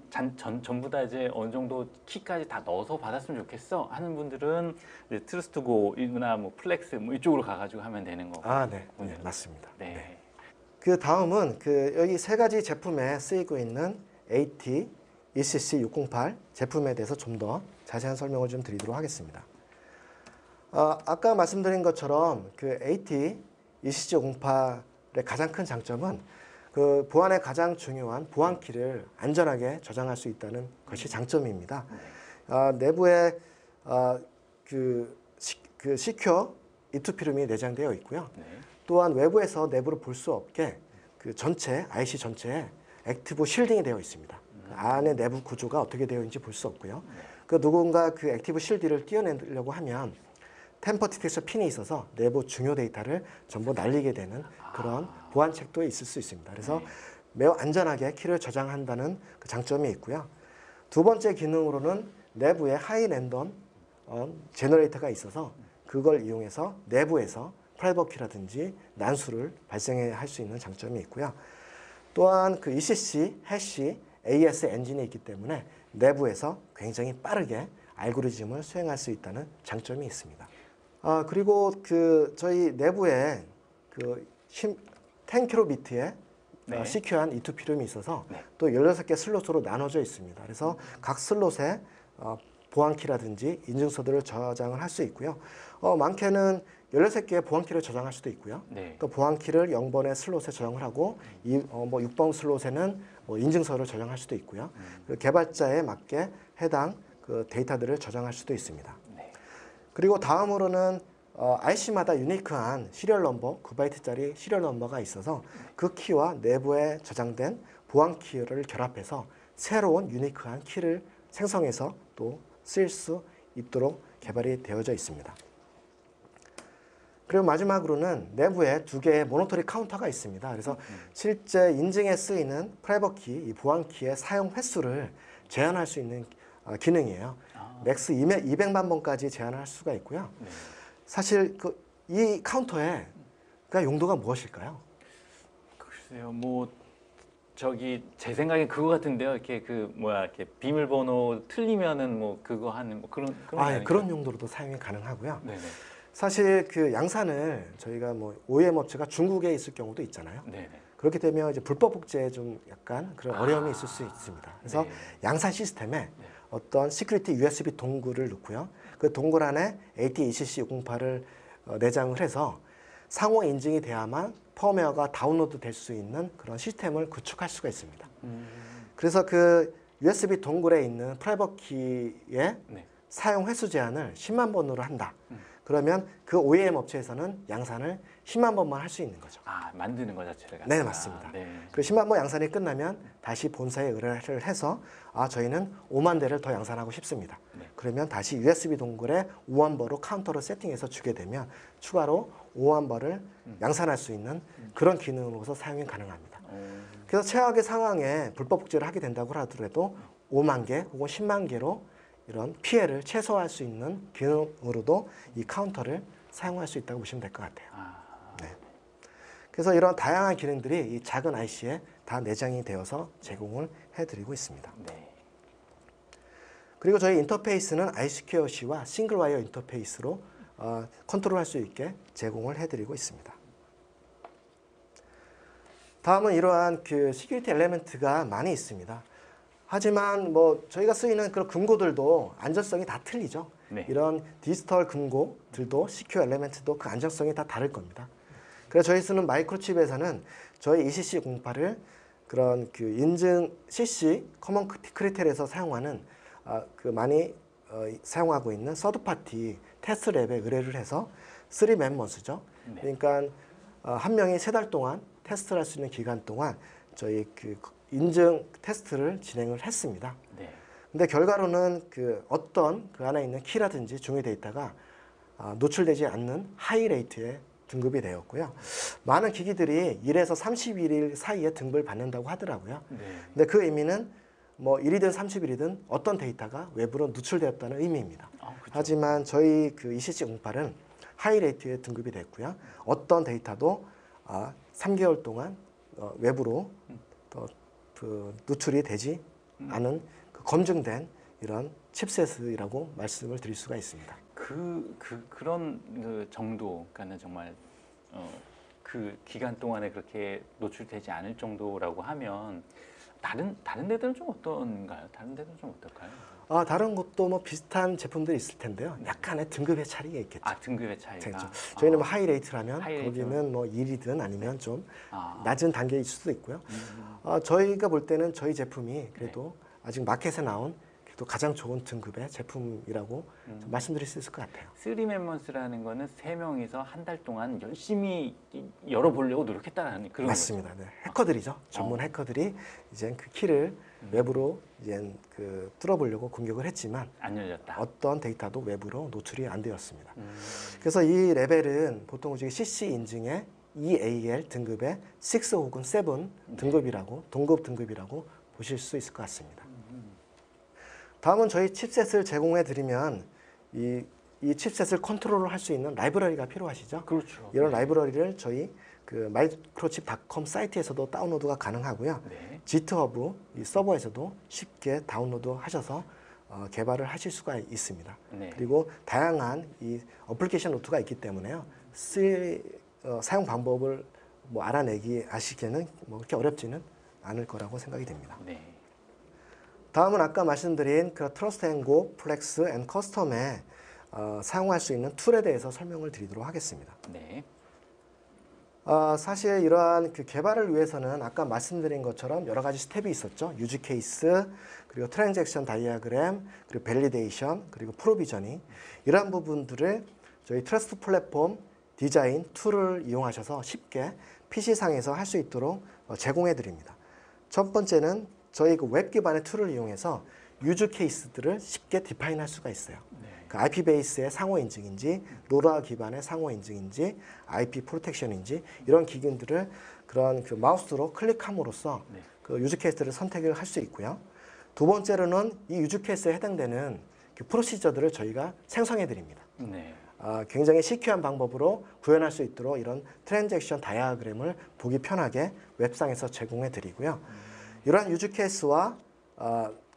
전부 다 이제 어느 정도 키까지 다 넣어서 받았으면 좋겠어 하는 분들은 이제 트루스트고나 뭐 플렉스 뭐 이쪽으로 가가지고 하면 되는 거고. 네, 맞습니다. 네. 그 다음은 여기 세 가지 제품에 쓰이고 있는 AT ECC608 제품에 대해서 좀 더 자세한 설명을 좀 드리도록 하겠습니다. 아까 말씀드린 것처럼 그 AT ECC608의 가장 큰 장점은 그 보안의 가장 중요한 보안키를 안전하게 저장할 수 있다는 것이 장점입니다. 내부에 그 시큐어 E2필름이 내장되어 있고요. 네. 또한 외부에서 내부를 볼 수 없게 그 전체 IC 전체에 액티브 실딩이 되어 있습니다. 그 안에 내부 구조가 어떻게 되어 있는지 볼 수 없고요. 그 누군가 그 액티브 실드를 띄어내려고 하면 템퍼 디텍션 핀이 있어서 내부 중요 데이터를 전부 날리게 되는 그런 보안책도 있을 수 있습니다. 그래서 매우 안전하게 키를 저장한다는 그 장점이 있고요. 두 번째 기능으로는 내부에 하이 랜덤 제너레이터가 있어서 그걸 이용해서 내부에서 프라이빗 키라든지 난수를 발생해 할 수 있는 장점이 있고요. 또한 그 ECC, 해시, AES 엔진이 있기 때문에 내부에서 굉장히 빠르게 알고리즘을 수행할 수 있다는 장점이 있습니다. 그리고 그 저희 내부에 그 10kb의 네. 시큐어한 E2 필름이 있어서 네. 또 16개 슬롯으로 나눠져 있습니다. 그래서 각 슬롯에 보안키라든지 인증서들을 저장을 할 수 있고요. 많게는 16개의 보안키를 저장할 수도 있고요. 네. 또 보안키를 0번의 슬롯에 저장을 하고 6번 슬롯에는 인증서를 저장할 수도 있고요. 그리고 개발자에 맞게 해당 그 데이터들을 저장할 수도 있습니다. 네. 그리고 다음으로는 IC마다 유니크한 시리얼 넘버, 9바이트짜리 시리얼 넘버가 있어서 그 키와 내부에 저장된 보안 키를 결합해서 새로운 유니크한 키를 생성해서 또 쓸 수 있도록 개발이 되어져 있습니다. 그리고 마지막으로는 내부에 2개의 모노토리 카운터가 있습니다. 그래서 실제 인증에 쓰이는 프라이빗 키, 이 보안 키의 사용 횟수를 제한할 수 있는 기능이에요. 맥스 200만 번까지 제한할 수가 있고요. 네. 사실 이 카운터의 용도가 무엇일까요? 글쎄요, 뭐 제 생각엔 그거 같은데요. 이렇게 이렇게 비밀번호 틀리면은 뭐 그거 하는 뭐 그런 그런 용도로도 사용이 가능하고요. 네네. 사실 그 양산을 저희가 뭐 OEM 업체가 중국에 있을 경우도 있잖아요. 네네. 그렇게 되면 이제 불법 복제에 좀 약간 그런 어려움이 있을 수 있습니다. 그래서 네. 양산 시스템에 어떤 시큐리티 USB 동굴을 넣고요. 그 동굴 안에 AT2CC608을 내장을 해서 상호 인증이 돼야만 펌웨어가 다운로드 될 수 있는 그런 시스템을 구축할 수가 있습니다. 그래서 그 USB 동굴에 있는 프라이빗 키의 네. 사용 횟수 제한을 10만 번으로 한다. 그러면 그 OEM 업체에서는 양산을 10만 번만 할 수 있는 거죠. 만드는 거 자체를. 네, 맞습니다. 네. 그 10만 번 양산이 끝나면 다시 본사에 의뢰를 해서 저희는 5만 대를 더 양산하고 싶습니다. 네. 그러면 다시 USB 동굴에 5만 벌로 카운터를 세팅해서 주게 되면 추가로 5만 벌을 양산할 수 있는 그런 기능으로서 사용이 가능합니다. 그래서 최악의 상황에 불법 복제를 하게 된다고 하더라도 5만 개 혹은 10만 개로 이런 피해를 최소화할 수 있는 기능으로도 이 카운터를 사용할 수 있다고 보시면 될 것 같아요. 네. 그래서 이런 다양한 기능들이 이 작은 IC에 다 내장이 되어서 제공을 해드리고 있습니다. 네. 그리고 저희 인터페이스는 iSecureC와 싱글 와이어 인터페이스로 컨트롤할 수 있게 제공을 해드리고 있습니다. 다음은 이러한 그 시큐리티 엘리멘트가 많이 있습니다. 하지만 뭐 저희가 쓰이는 그런 금고들도 안전성이 다 틀리죠. 네. 이런 디지털 금고들도 시큐어 엘리멘트도 그 안전성이 다 다를 겁니다. 그래서 저희 쓰는 마이크로칩에서는 저희 ECC08을 그런 그 인증 CC 커먼 크리텔에서 사용하는 많이 사용하고 있는 서드 파티 테스트 랩에 의뢰를 해서 3 멤버스죠. 네. 그러니까 한 명이 3달 동안 테스트를 할 수 있는 기간 동안 저희 그 인증 테스트를 진행을 했습니다. 네. 근데 결과로는 어떤 그 안에 있는 키라든지 중요 데이터가 노출되지 않는 하이 레이트의 등급이 되었고요. 많은 기기들이 1에서 31일 사이에 등급을 받는다고 하더라고요. 네. 근데 그 의미는 뭐 1이든 30일이든 어떤 데이터가 외부로 누출되었다는 의미입니다. 그쵸. 하지만 저희 그 ECC08은 하이 레이트의 등급이 됐고요. 어떤 데이터도 3개월 동안 외부로 누출이 되지 않은 검증된 이런 칩셋이라고 말씀을 드릴 수가 있습니다. 그런 그 정도, 그러니까는 정말 그 기간 동안에 그렇게 노출되지 않을 정도라고 하면 다른 데들은 좀 어떤가요? 다른 데들은 좀 어떨까요? 다른 곳도 뭐 비슷한 제품들이 있을 텐데요. 약간의 등급의 차이가 있겠죠. 등급의 차이가. 그렇죠. 저희는 뭐 하이 레이트라면 하이레이트면. 거기는 뭐 1이든 아니면 좀 아. 낮은 단계일 수도 있고요. 저희가 볼 때는 저희 제품이 그래도 아직 마켓에 나온 그래도 가장 좋은 등급의 제품이라고 좀 말씀드릴 수 있을 것 같아요. 3멤버스라는 거는 3명이서 한 달 동안 열심히 열어보려고 노력했다는 그런 맞습니다. 네. 해커들이죠. 전문 해커들이 이제 그 키를 외부로 이제 뚫어보려고 공격을 했지만 거죠. 안 열렸다. 어떤 데이터도 외부로 노출이 안 되었습니다. 그래서 이 레벨은 보통 CC 인증의 EAL 등급의 6 혹은 7 등급이라고 동급 등급이라고 보실 수 있을 것 같습니다. 다음은 저희 칩셋을 제공해 드리면 이 칩셋을 컨트롤을 할 수 있는 라이브러리가 필요하시죠? 그렇죠. 이런 라이브러리를 저희 마이크로칩.com 사이트에서도 다운로드가 가능하고요. 네. 지트허브 이 서버에서도 쉽게 다운로드 하셔서 개발을 하실 수가 있습니다. 네. 그리고 다양한 이 어플리케이션 노트가 있기 때문에요. 사용 방법을 뭐 아시기에는 뭐 그렇게 어렵지는 않을 거라고 생각이 됩니다. 네. 다음은 아까 말씀드린 그 트러스트 앤 고, 플렉스 앤 커스텀에 사용할 수 있는 툴에 대해서 설명을 드리도록 하겠습니다. 네. 사실 이러한 개발을 위해서는 아까 말씀드린 것처럼 여러 가지 스텝이 있었죠. 유즈 케이스, 그리고 트랜잭션 다이어그램, 그리고 밸리데이션, 그리고 프로비저닝 이러한 부분들을 저희 트러스트 플랫폼 디자인 툴을 이용하셔서 쉽게 PC상에서 할 수 있도록 제공해 드립니다. 첫 번째는 저희 웹 기반의 툴을 이용해서 유즈 케이스들을 쉽게 디파인할 수가 있어요. IP 베이스의 상호 인증인지, 로라 기반의 상호 인증인지, IP 프로텍션인지 이런 기능들을 그런 마우스로 클릭함으로써 그 유즈 케이스를 선택을 할 수 있고요. 두 번째로는 이 유즈 케이스에 해당되는 프로시저들을 저희가 생성해 드립니다. 네. 굉장히 시큐한 방법으로 구현할 수 있도록 이런 트랜잭션 다이어그램을 보기 편하게 웹상에서 제공해 드리고요. 이러한 유즈 케이스와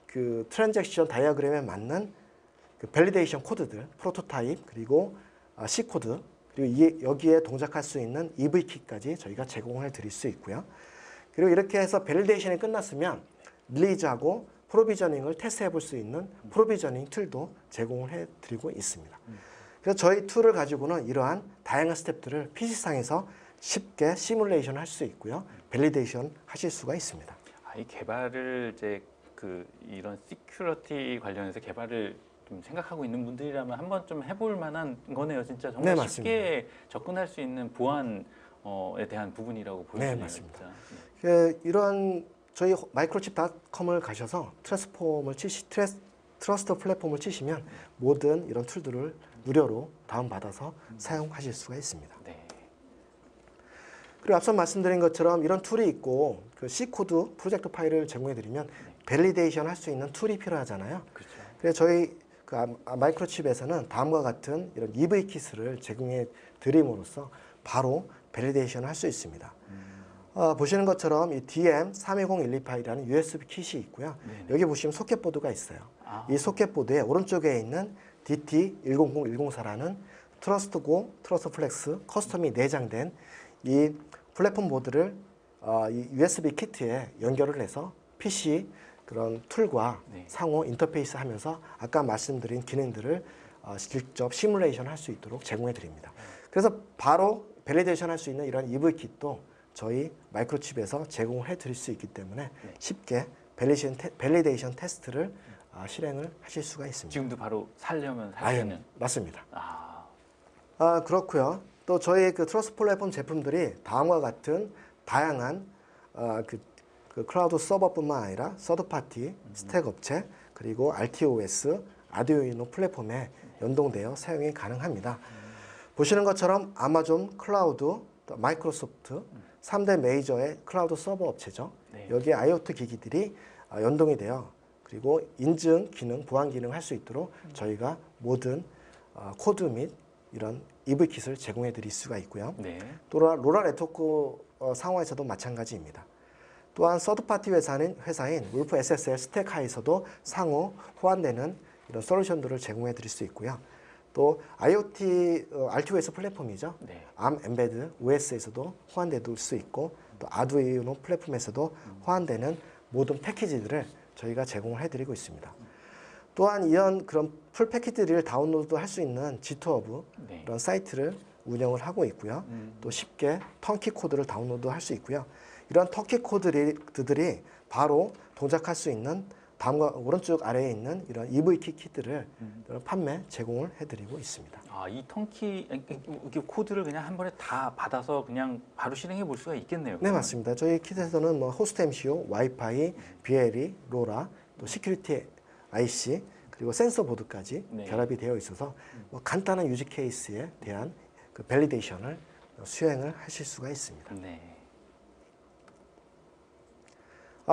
그 트랜잭션 다이어그램에 맞는 밸리데이션 코드들, 프로토타입, 그리고 C 코드, 그리고 여기에 동작할 수 있는 EV키까지 저희가 제공을 드릴 수 있고요. 그리고 이렇게 해서 밸리데이션이 끝났으면 릴리즈하고 프로비저닝을 테스트해 볼 수 있는 프로비저닝 툴도 제공을 해 드리고 있습니다. 그래서 저희 툴을 가지고는 이러한 다양한 스텝들을 PC상에서 쉽게 시뮬레이션 할 수 있고요. 밸리데이션 하실 수가 있습니다. 이 개발을 이제 이런 시큐리티 관련해서 개발을 좀 생각하고 있는 분들이라면 한번 좀 해볼 만한 거네요. 진짜 정말 네, 쉽게 접근할 수 있는 보안에 대한 부분이라고 보여지네요. 네, 맞습니다. 진짜. 이런 저희 마이크로칩.com을 가셔서 트러스트 플랫폼을 치시면 모든 이런 툴들을 무료로 다운받아서 사용하실 수가 있습니다. 네. 그리고 앞서 말씀드린 것처럼 이런 툴이 있고 그 C 코드 프로젝트 파일을 제공해드리면 밸리데이션 할 수 있는 툴이 필요하잖아요. 그렇죠. 그래서 저희 마이크로칩에서는 다음과 같은 이런 EV 키트를 제공해 드림으로써 바로 밸리데이션을 할 수 있습니다. 보시는 것처럼 이 DM320128이라는 USB 킷이 있고요. 네네. 여기 보시면 소켓보드가 있어요. 이 소켓보드의 오른쪽에 있는 DT100104라는 트러스트고, 트러스트 플렉스 커스텀이 내장된 이 플랫폼 보드를 이 USB 키트에 연결을 해서 PC 그런 툴과 네. 상호 인터페이스 하면서 아까 말씀드린 기능들을 직접 시뮬레이션 할 수 있도록 제공해 드립니다. 그래서 바로 밸리데이션 할 수 있는 이런 EV 킷도 저희 마이크로칩에서 제공을 해 드릴 수 있기 때문에 쉽게 밸리데이션 테스트를 실행을 하실 수가 있습니다. 지금도 바로 살려면 살 수 있는. 맞습니다. 그렇고요. 또 저희 트러스트 플랫폼 제품들이 다음과 같은 다양한 그 클라우드 서버뿐만 아니라 서드 파티, 스택 업체, 그리고 RTOS, 아두이노 플랫폼에 연동되어 사용이 가능합니다. 보시는 것처럼 아마존 클라우드, 또 마이크로소프트 3대 메이저의 클라우드 서버 업체죠. 네. 여기에 IoT 기기들이 연동이 되어 그리고 인증 기능, 보안 기능 할 수 있도록 저희가 모든 코드 및 이런 EV 킷을 제공해 드릴 수가 있고요. 네. 또 로라 네트워크 상황에서도 마찬가지입니다. 또한 서드파티 회사인 울프 SSL 스택하에서도 상호 호환되는 이런 솔루션들을 제공해 드릴 수 있고요. 또 IoT RTOS 플랫폼이죠. 네. ARM 엠베드 OS에서도 호환될 수 있고 또 아두이노 플랫폼에서도 호환되는 모든 패키지들을 저희가 제공을 해드리고 있습니다. 또한 이런 그런 풀 패키지를 다운로드 할 수 있는 G2hub 네. 이런 사이트를 운영을 하고 있고요. 또 쉽게 턴키 코드를 다운로드 할 수 있고요. 이런 턴키 코드들이 바로 동작할 수 있는 다음과 오른쪽 아래에 있는 이런 EV 키트를 판매 제공을 해드리고 있습니다. 아, 이 턴키 이게 코드를 그냥 한 번에 다 받아서 그냥 바로 실행해 볼 수가 있겠네요. 네, 맞습니다. 저희 킷에서는 뭐 호스트 MCU, 와이파이, BLE, 로라, 또 시큐리티 IC 그리고 센서 보드까지 네. 결합이 되어 있어서 뭐 간단한 유지 케이스에 대한 그 밸리데이션을 수행을 하실 수가 있습니다. 네.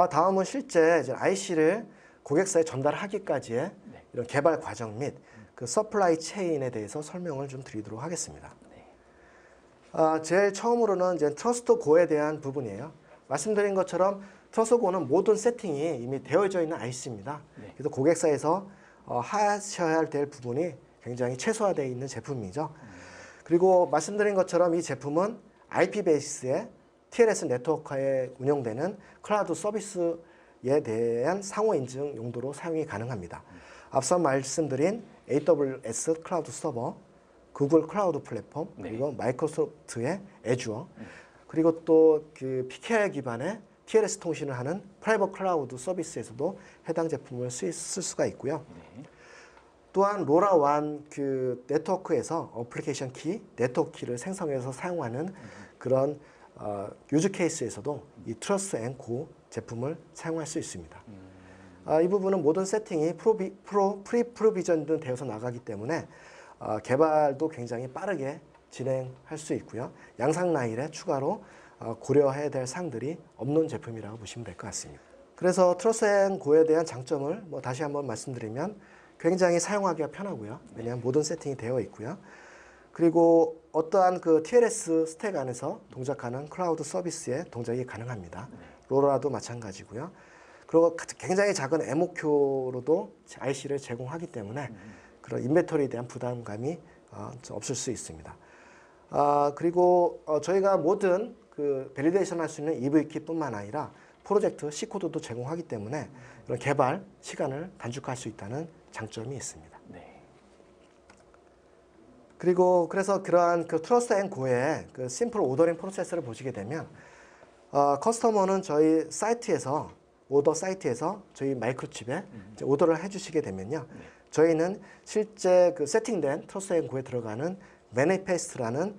다음은 실제 이제 IC를 고객사에 전달하기까지의 네. 이런 개발 과정 및 그 서플라이 체인에 대해서 설명을 좀 드리도록 하겠습니다. 네. 제일 처음으로는 이제 트러스트 고에 대한 부분이에요. 말씀드린 것처럼 트러스트 고는 모든 세팅이 이미 되어져 있는 IC입니다. 네. 그래서 고객사에서 하셔야 될 부분이 굉장히 최소화되어 있는 제품이죠. 그리고 말씀드린 것처럼 이 제품은 IP 베이스의 TLS 네트워크에 운영되는 클라우드 서비스에 대한 상호 인증 용도로 사용이 가능합니다. 앞서 말씀드린 AWS 클라우드 서버, 구글 클라우드 플랫폼, 그리고 마이크로소프트의 애주어, 그리고 또 그 PKI 기반의 TLS 통신을 하는 프라이빗 클라우드 서비스에서도 해당 제품을 쓸 수가 있고요. 네. 또한 로라완 그 네트워크에서 어플리케이션 키, 네트워크 키를 생성해서 사용하는 그런 유즈 케이스에서도 이 트러스트 앤 고 제품을 사용할 수 있습니다. 이 부분은 모든 세팅이 프리프로비전드 되어서 나가기 때문에 개발도 굉장히 빠르게 진행할 수 있고요. 양상 라인에 추가로 고려해야 될 사항들이 없는 제품이라고 보시면 될 것 같습니다. 그래서 트러스트 앤 고에 대한 장점을 뭐 다시 한번 말씀드리면 굉장히 사용하기가 편하고요. 왜냐하면 모든 세팅이 되어 있고요. 그리고 어떠한 그 TLS 스택 안에서 동작하는 클라우드 서비스의 동작이 가능합니다. 로라도 마찬가지고요. 그리고 굉장히 작은 MOQ로도 IC를 제공하기 때문에 그런 인벤토리에 대한 부담감이 없을 수 있습니다. 그리고 저희가 모든 그 밸리데이션 할 수 있는 EVK뿐만 아니라 프로젝트 C코드도 제공하기 때문에 이런 개발 시간을 단축할 수 있다는 장점이 있습니다. 네. 그리고 그래서 그러한 그 트러스트 앤 고의 그 심플 오더링 프로세스를 보시게 되면 커스터머는 저희 사이트에서 오더 사이트에서 저희 마이크로칩에 이제 오더를 해주시게 되면요, 저희는 실제 그 세팅된 트러스트 앤 고에 들어가는 매니페스트라는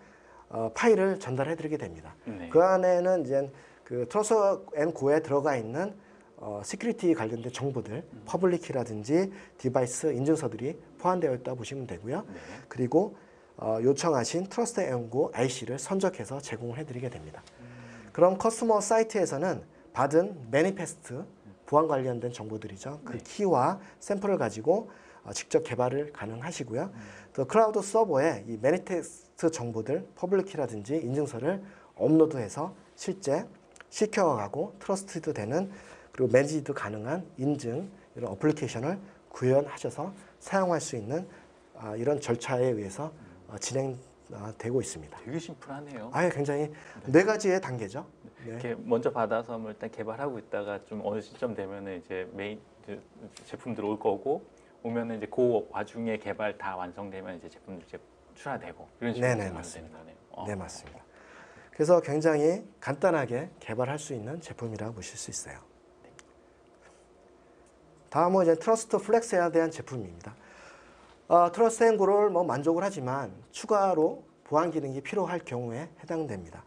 파일을 전달해드리게 됩니다. 네. 그 안에는 이제 그 트러스트 앤 고에 들어가 있는 시큐리티 관련된 정보들, 퍼블릭키라든지 디바이스 인증서들이 포함되어 있다고 보시면 되고요. 네. 그리고 요청하신 트러스트 앤 고 IC를 선적해서 제공을 해드리게 됩니다. 그럼 커스터머 사이트에서는 받은 매니페스트, 보안 관련된 정보들이죠. 그 키와 샘플을 가지고 직접 개발을 가능하시고요. 또 클라우드 서버에 이 매니페스트 정보들, 퍼블릭키라든지 인증서를 업로드해서 실제 시큐어하고 트러스티드 되는 그리고 매니지도 가능한 인증 이런 어플리케이션을 구현하셔서 사용할 수 있는 이런 절차에 의해서 진행되고 있습니다. 되게 심플하네요. 굉장히 네 가지의 단계죠. 네. 이렇게 먼저 받아서 뭐 일단 개발하고 있다가 좀 어느 시점 되면은 이제 메인 제품들 올 거고 오면은 이제 그 와중에 개발 다 완성되면 이제 제품들 이제 출하되고 이런 식으로 네네, 되는 맞습니다. 거네요. 네, 맞습니다. 그래서 굉장히 간단하게 개발할 수 있는 제품이라고 보실 수 있어요. 다음은 이제 트러스트 플렉스에 대한 제품입니다. 트러스트 앤 고를 뭐 만족을 하지만 추가로 보안 기능이 필요할 경우에 해당됩니다.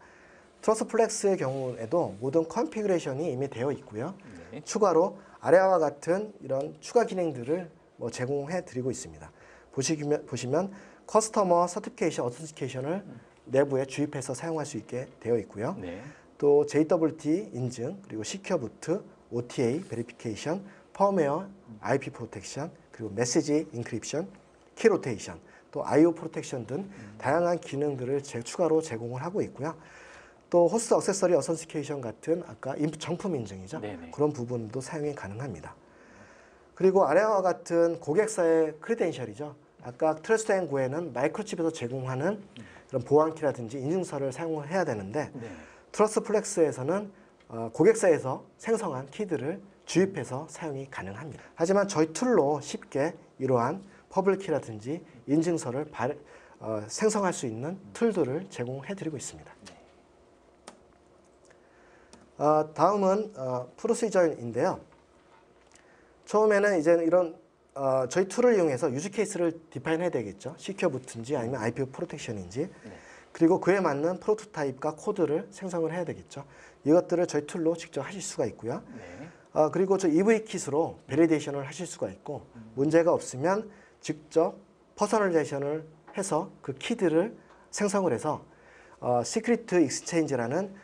트러스트 플렉스의 경우에도 모든 컨피그레이션이 이미 되어 있고요. 네. 추가로 아래와 같은 이런 추가 기능들을 뭐 제공해 드리고 있습니다. 보시면 커스터머 서티피케이션 어센티케이션을 내부에 주입해서 사용할 수 있게 되어 있고요. 네. 또 JWT 인증, 그리고 시큐어 부트, OTA 베리피케이션, 펌웨어, IP 프로텍션, 그리고 메시지 인크립션, 키 로테이션, 또 IO 프로텍션 등 다양한 기능들을 추가로 제공을 하고 있고요. 또 호스트 액세서리 어센티케이션 같은 아까 정품 인증이죠. 네네. 그런 부분도 사용이 가능합니다. 그리고 아래와 같은 고객사의 크리덴셜이죠. 아까 트러스트 앤 고에는 마이크로칩에서 제공하는 그런 보안키라든지 인증서를 사용을 해야 되는데 네. 트러스트 플렉스에서는 고객사에서 생성한 키들을 주입해서 사용이 가능합니다. 하지만 저희 툴로 쉽게 이러한 퍼블키라든지 인증서를 생성할 수 있는 툴들을 제공해드리고 있습니다. 다음은 프로시저인데요. 처음에는 이제 이런 저희 툴을 이용해서 유즈 케이스를 디파인해야 되겠죠. 시큐어 부트인지 아니면 IP 프로텍션인지. 네. 그리고 그에 맞는 프로토타입과 코드를 생성을 해야 되겠죠. 이것들을 저희 툴로 직접 하실 수가 있고요. 네. 그리고 저 EV킷으로 베리데이션을 하실 수가 있고 문제가 없으면 직접 퍼서널레이션을 해서 그 키들을 생성을 해서 시크릿 익스체인지라는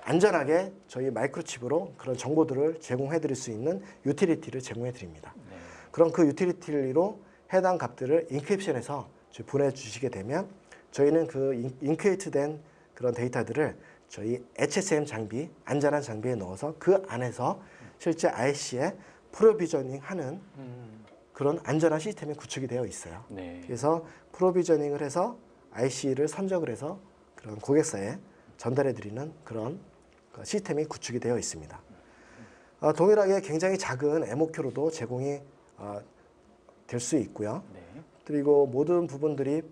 안전하게 저희 마이크로칩으로 그런 정보들을 제공해 드릴 수 있는 유틸리티를 제공해 드립니다. 네. 그럼 그 유틸리티로 해당 값들을 인크립션해서 보내주시게 되면 저희는 그 인크리프트된 그런 데이터들을 저희 HSM 장비, 안전한 장비에 넣어서 그 안에서 실제 IC에 프로비저닝하는 그런 안전한 시스템이 구축이 되어 있어요. 네. 그래서 프로비저닝을 해서 IC를 선적을 해서 그런 고객사에 전달해 드리는 그런 시스템이 구축이 되어 있습니다. 동일하게 굉장히 작은 MOQ로도 제공이 될 수 있고요. 네. 그리고 모든 부분들이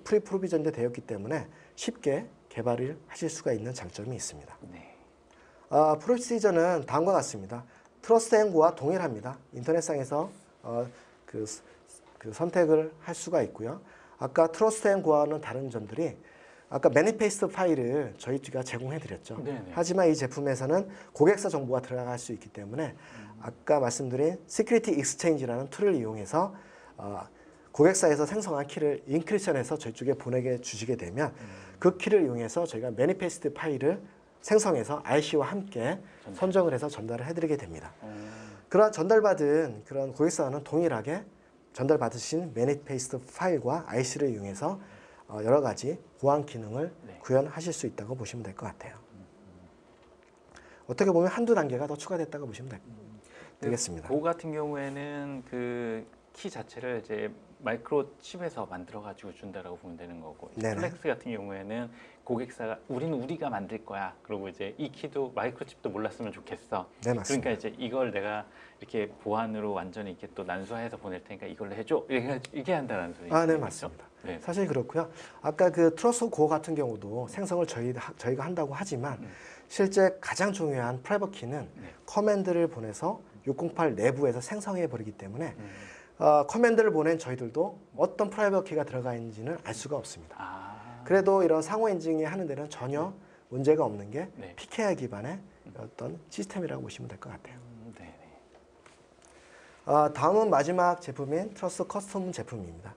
프리프로비전돼 되었기 때문에 쉽게 개발을 하실 수가 있는 장점이 있습니다. 네. 프로시저는 다음과 같습니다. 트러스트 앤 고와 동일합니다. 인터넷상에서 그 선택을 할 수가 있고요. 아까 트러스트 앤 고와는 다른 점들이 아까 매니페스트 파일을 저희가 제공해 드렸죠. 네네. 하지만 이 제품에서는 고객사 정보가 들어갈 수 있기 때문에 아까 말씀드린 시큐리티 익스체인지라는 툴을 이용해서 고객사에서 생성한 키를 인크리션해서 저희 쪽에 보내게 주시게 되면 그 키를 이용해서 저희가 매니페스트 파일을 생성해서 IC와 함께 선정을 해서 전달을 해드리게 됩니다. 그러한 전달받은 그런 고객사와는 동일하게 전달받으신 매니페스트 파일과 IC를 이용해서 여러 가지 보안 기능을 네. 구현하실 수 있다고 보시면 될 것 같아요. 어떻게 보면 한두 단계가 더 추가됐다고 보시면 되겠습니다. 고 같은 경우에는 그 키 자체를 이제 마이크로칩에서 만들어 가지고 준다라고 보면 되는 거고, 네네. 플렉스 같은 경우에는 고객사가 우리가 만들 거야. 그리고 이제 이 키도 마이크로칩도 몰랐으면 좋겠어. 네, 맞습니다. 그러니까 이제 이걸 내가 이렇게 보안으로 완전히 이렇게 또 난수화해서 보낼 테니까 이걸로 해줘. 이게 한다는 소리죠. 네, 맞습니다. 네. 사실 그렇고요. 아까 그 트러스 고 같은 경우도 생성을 저희가 한다고 하지만 실제 가장 중요한 프라이빗 키는 네. 커맨드를 보내서 608 내부에서 생성해 버리기 때문에 커맨드를 보낸 저희들도 어떤 프라이빗 키가 들어가 있는지는 알 수가 없습니다. 그래도 이런 상호 인증이 하는 데는 전혀 문제가 없는 게 네. PKI 기반의 어떤 시스템이라고 보시면 될 것 같아요. 네. 다음은 마지막 제품인 트러스 커스텀 제품입니다.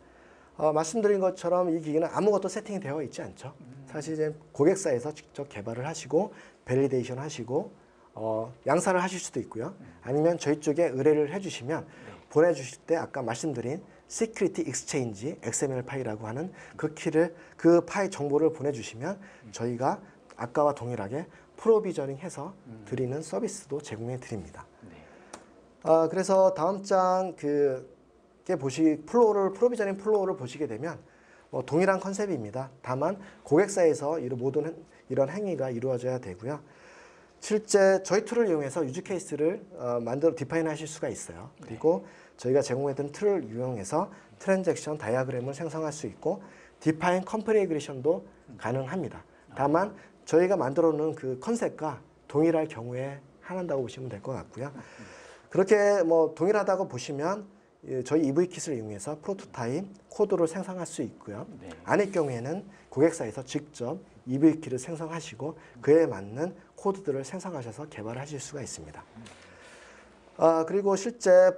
말씀드린 것처럼 이 기기는 아무것도 세팅이 되어 있지 않죠. 사실 이제 고객사에서 직접 개발을 하시고 밸리데이션 하시고 양산을 하실 수도 있고요. 아니면 저희 쪽에 의뢰를 해주시면 보내주실 때 아까 말씀드린 시큐리티 익스체인지 XML 파일이라고 하는 그 파일 정보를 보내주시면 저희가 아까와 동일하게 프로비저닝해서 드리는 서비스도 제공해 드립니다. 네. 그래서 다음 장 프로비저닝 플로우를 보시게 되면 동일한 컨셉입니다. 다만 고객사에서 모든 이런 행위가 이루어져야 되고요. 실제 저희 툴을 이용해서 유즈 케이스를 디파인 하실 수가 있어요. 그리고 저희가 제공했던 툴을 이용해서 트랜잭션 다이어그램을 생성할 수 있고 디파인 컨피그레이션도 가능합니다. 다만 저희가 만들어 놓은 그 컨셉과 동일할 경우에 한다고 보시면 될 것 같고요. 그렇게 동일하다고 보시면 저희 EV킷을 이용해서 프로토타입 코드를 생성할 수 있고요. 네. 아닐 경우에는 고객사에서 직접 EV킷을 생성하시고 그에 맞는 코드들을 생성하셔서 개발하실 수가 있습니다. 그리고 실제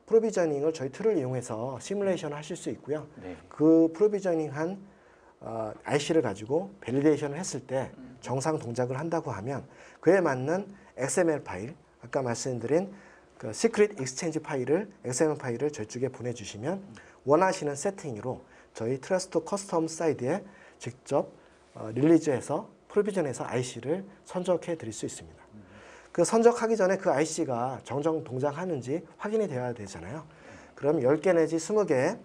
프로비저닝을 저희 툴을 이용해서 시뮬레이션을 하실 수 있고요. 네. 그 프로비저닝한 IC를 가지고 밸리데이션을 했을 때 정상 동작을 한다고 하면 그에 맞는 XML 파일, 아까 말씀드린 그 시크릿 익스체인지 파일을 XML 파일을 저희 쪽에 보내주시면 원하시는 세팅으로 저희 트러스트 커스텀 사이드에 직접 릴리즈해서 프로비전해서 IC를 선적해 드릴 수 있습니다. 그 선적하기 전에 그 IC가 정정 동작하는지 확인이 되어야 되잖아요. 그럼 10개 내지 20개의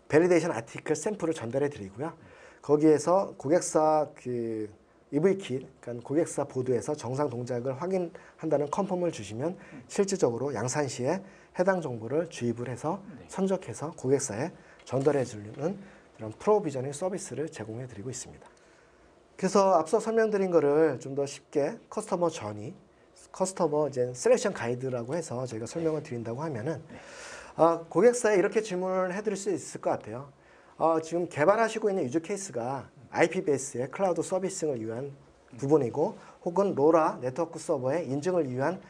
밸리데이션 아티클 샘플을 전달해 드리고요. 거기에서 고객사 그 EV킷, 그러니까 고객사 보드에서 정상 동작을 확인한다는 컨펌을 주시면 실질적으로 양산 시에 해당 정보를 주입을 해서 선적해서 고객사에 전달해 주는 그런 프로비저닝 서비스를 제공해 드리고 있습니다. 그래서 앞서 설명드린 거를 좀 더 쉽게 커스터머 이제 셀렉션 가이드라고 해서 저희가 설명을 드린다고 하면은 고객사에 이렇게 질문을 해드릴 수 있을 것 같아요. 지금 개발하시고 있는 유즈 케이스가 IP 베이스의 클라우드 서비싱을 위한 부분이고 혹은 로라 네트워크 서버의 인증을 위한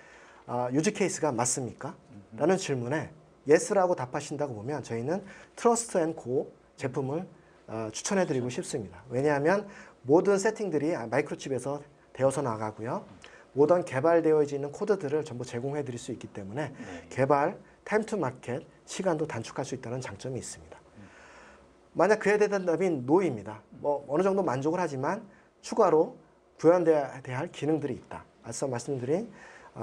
유즈 케이스가 맞습니까? 라는 질문에 예스라고 답하신다고 보면 저희는 트러스트 앤 고 제품을 추천해 드리고 싶습니다. 왜냐하면 모든 세팅들이 마이크로칩에서 되어서 나가고요. 모든 개발되어 있는 코드들을 전부 제공해 드릴 수 있기 때문에 개발, 타임 투 마켓, 시간도 단축할 수 있다는 장점이 있습니다. 만약 그에 대한 답이 노입니다. 뭐 어느 정도 만족을 하지만 추가로 구현돼야 할 기능들이 있다. 앞서 말씀드린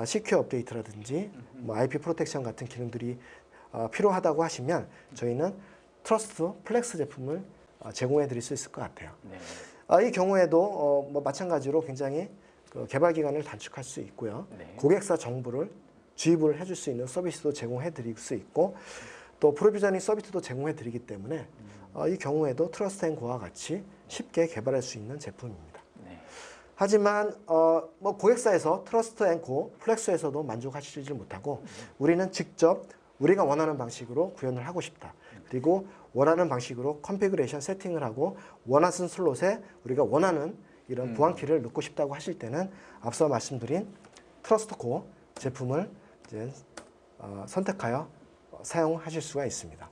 CQ 업데이트라든지 뭐 IP 프로텍션 같은 기능들이 필요하다고 하시면 저희는 트러스트 플렉스 제품을 제공해 드릴 수 있을 것 같아요. 이 경우에도 뭐 마찬가지로 굉장히 그 개발 기간을 단축할 수 있고요. 고객사 정보를 주입을 해줄 수 있는 서비스도 제공해 드릴 수 있고 또 프로비저닝 서비스도 제공해 드리기 때문에 이 경우에도 트러스트 앤 고와 같이 쉽게 개발할 수 있는 제품입니다. 하지만 뭐 고객사에서 트러스트 앤 고, 플렉스에서도 만족하시지 못하고 우리는 직접 우리가 원하는 방식으로 구현을 하고 싶다. 그리고 원하는 방식으로 컨피그레이션 세팅을 하고 원하는 슬롯에 우리가 원하는 이런 보안키를 넣고 싶다고 하실 때는 앞서 말씀드린 트러스트 고 제품을 이제 선택하여 사용하실 수가 있습니다.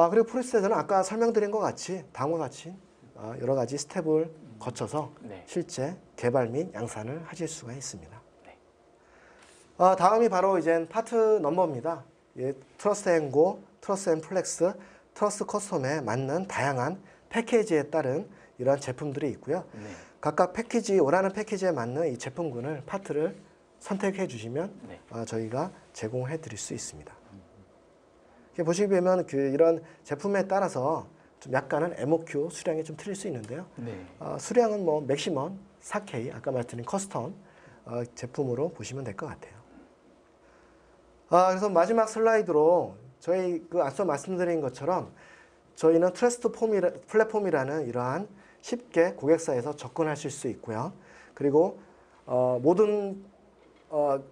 그리고 프로세스는 아까 설명드린 것 같이 다음과 같이 여러 가지 스텝을 거쳐서 실제 개발 및 양산을 하실 수가 있습니다. 다음이 바로 이제 파트 넘버입니다. 트러스트 앤 고, 트러스트 앤 플렉스, 트러스트 커스텀에 맞는 다양한 패키지에 따른 이러한 제품들이 있고요. 각각 원하는 패키지에 맞는 이 제품군을 파트를 선택해 주시면 저희가 제공해 드릴 수 있습니다. 이렇게 보시면 이런 제품에 따라서 좀 약간은 MOQ 수량이 좀 틀릴 수 있는데요. 수량은 뭐 맥시멈 4K 아까 말씀드린 커스텀 제품으로 보시면 될 것 같아요. 그래서 마지막 슬라이드로 저희 앞서 말씀드린 것처럼 저희는 트러스트 플랫폼이라는 이러한 쉽게 고객사에서 접근하실 수 있고요. 그리고 모든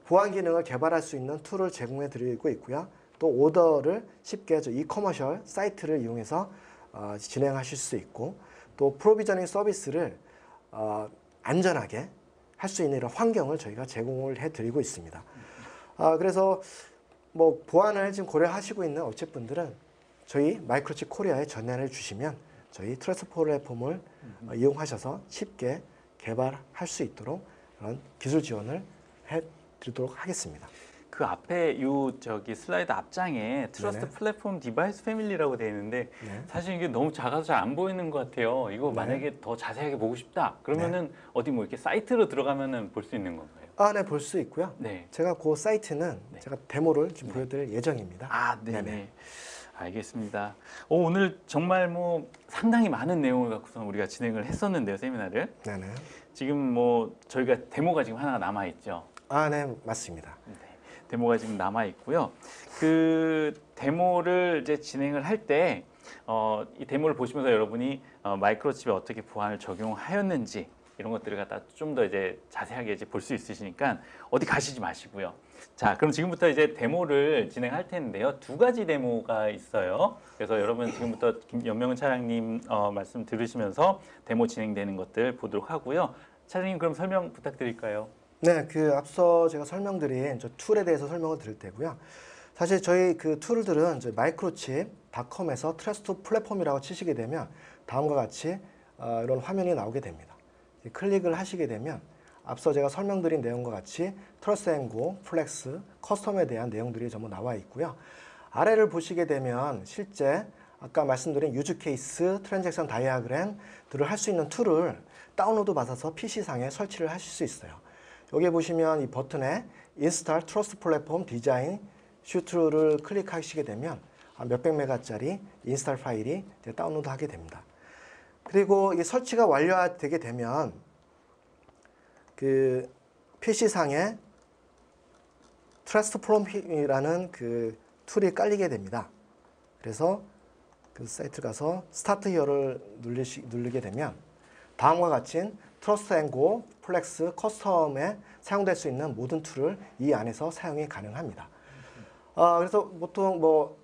보안 기능을 개발할 수 있는 툴을 제공해 드리고 있고요. 또 오더를 쉽게 이커머셜 사이트를 이용해서 진행하실 수 있고 또 프로비저닝 서비스를 안전하게 할 수 있는 이런 환경을 저희가 제공을 해드리고 있습니다. 그래서 뭐 보안을 지금 고려하시고 있는 업체분들은 저희 마이크로칩 코리아에 전화를 주시면 저희 트러스트 플랫폼을 이용하셔서 쉽게 개발할 수 있도록 그런 기술 지원을 해드리도록 하겠습니다. 그 앞에 슬라이드 앞장에 트러스트 플랫폼 디바이스 패밀리라고 되어 있는데 사실 이게 너무 작아서 잘 안 보이는 것 같아요. 이거 만약에 더 자세하게 보고 싶다 그러면은 어디 뭐 이렇게 사이트로 들어가면은 볼 수 있는 건가요? 네, 볼 수 있고요. 제가 그 사이트는 제가 데모를 좀 보여드릴 예정입니다. 네네. 알겠습니다. 오늘 정말 뭐 상당히 많은 내용을 갖고서 우리가 진행을 했었는데요, 세미나를. 지금 뭐 저희가 데모가 지금 하나가 남아 있죠. 네, 맞습니다. 데모가 지금 남아 있고요. 그 데모를 이제 진행을 할 때 이 데모를 보시면서 여러분이 마이크로칩에 어떻게 보안을 적용하였는지 이런 것들을 갖다 좀 더 이제 자세하게 이제 볼 수 있으시니까 어디 가시지 마시고요. 자, 그럼 지금부터 이제 데모를 진행할 텐데요. 2가지 데모가 있어요. 그래서 여러분 지금부터 연명은 차장님 말씀 들으시면서 데모 진행되는 것들 보도록 하고요. 차장님 그럼 설명 부탁드릴까요? 네, 그 앞서 제가 설명드린 저 툴에 대해서 설명을 드릴 테고요. 사실 저희 그 툴들은 이제 마이크로칩닷컴에서 트러스트 플랫폼이라고 치시게 되면 다음과 같이 이런 화면이 나오게 됩니다. 클릭을 하시게 되면 앞서 제가 설명드린 내용과 같이 트러스트 앤 고, 플렉스, 커스텀에 대한 내용들이 전부 나와 있고요. 아래를 보시게 되면 실제 아까 말씀드린 유즈 케이스, 트랜잭션 다이아그램들을 할 수 있는 툴을 다운로드 받아서 PC상에 설치를 하실 수 있어요. 여기 보시면 이 버튼에 Install Trust Platform Design Sheet를 클릭하시게 되면 몇백 메가짜리 인스탈 파일이 이제 다운로드 하게 됩니다. 그리고 이 설치가 완료되게 되면 그 PC상에 트러스트 플랫폼이라는 그 툴이 깔리게 됩니다. 그래서 그 사이트 가서 스타트 히어를 누르게 되면 다음과 같이 트러스트 앤 고, 플렉스, 커스텀에 사용될 수 있는 모든 툴을 이 안에서 사용이 가능합니다. 그래서 보통 뭐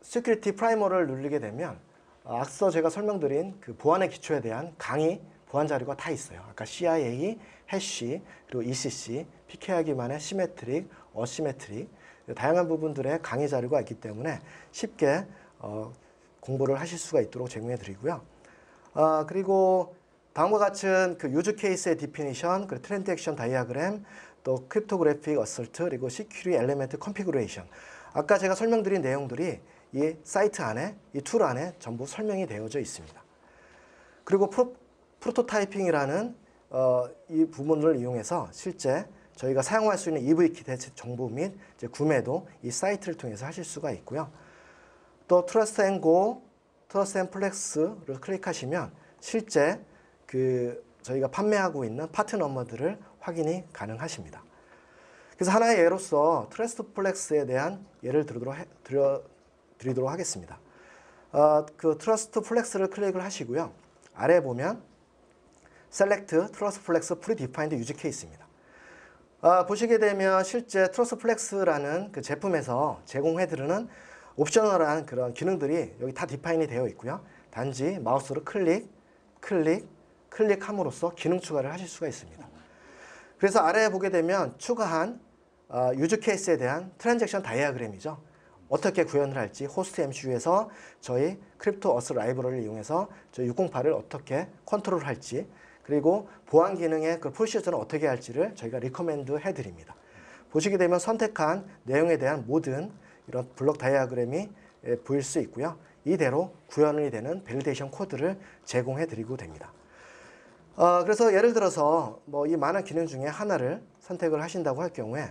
시큐리티 프라이머를 누르게 되면 앞서 제가 설명드린 그 보안의 기초에 대한 강의 보안 자료가 다 있어요. 아까 CIA, 해시, 그리고 ECC, PKI 기반의 시메트릭, 어시메트릭 다양한 부분들의 강의 자료가 있기 때문에 쉽게 공부를 하실 수가 있도록 제공해 드리고요. 그리고 다음과 같은 그 유즈 케이스의 디피니션, 그리고 트랜잭션 다이아그램, 또 크립토그래픽 어설트, 그리고 시큐리티 엘리멘트 컨피그레이션. 아까 제가 설명드린 내용들이 이 사이트 안에, 이 툴 안에 전부 설명이 되어져 있습니다. 그리고 프로토타이핑이라는 이 부분을 이용해서 실제 저희가 사용할 수 있는 EV키 대체 정보 및 이제 구매도 이 사이트를 통해서 하실 수가 있고요. 또 트러스트 앤 고, 트러스트 앤 플렉스를 클릭하시면 실제 그 저희가 판매하고 있는 파트 넘버들을 확인이 가능하십니다. 그래서 하나의 예로서 트러스트 플렉스에 대한 예를 드리도록 하겠습니다. 그 트러스트 플렉스를 클릭을 하시고요. 아래에 보면 Select Trust Flex Predefined Use Case입니다. 보시게 되면 실제 트러스트 플렉스라는 그 제품에서 제공해드리는 옵셔널한 그런 기능들이 여기 다 디파인이 되어 있고요. 단지 마우스로 클릭함으로써 기능 추가를 하실 수가 있습니다. 그래서 아래에 보게 되면 추가한 유즈 케이스에 대한 트랜잭션 다이아그램이죠. 어떻게 구현을 할지 호스트 MCU에서 저희 크립토 어스 라이브러리를 이용해서 저희 608을 어떻게 컨트롤 할지 그리고 보안 기능의 그 프로시저는 어떻게 할지를 저희가 리커멘드 해드립니다. 보시게 되면 선택한 내용에 대한 모든 이런 블록 다이아그램이 보일 수 있고요. 이대로 구현이 되는 밸리데이션 코드를 제공해 드리고 됩니다. 그래서 예를 들어서 뭐 이 많은 기능 중에 하나를 선택을 하신다고 할 경우에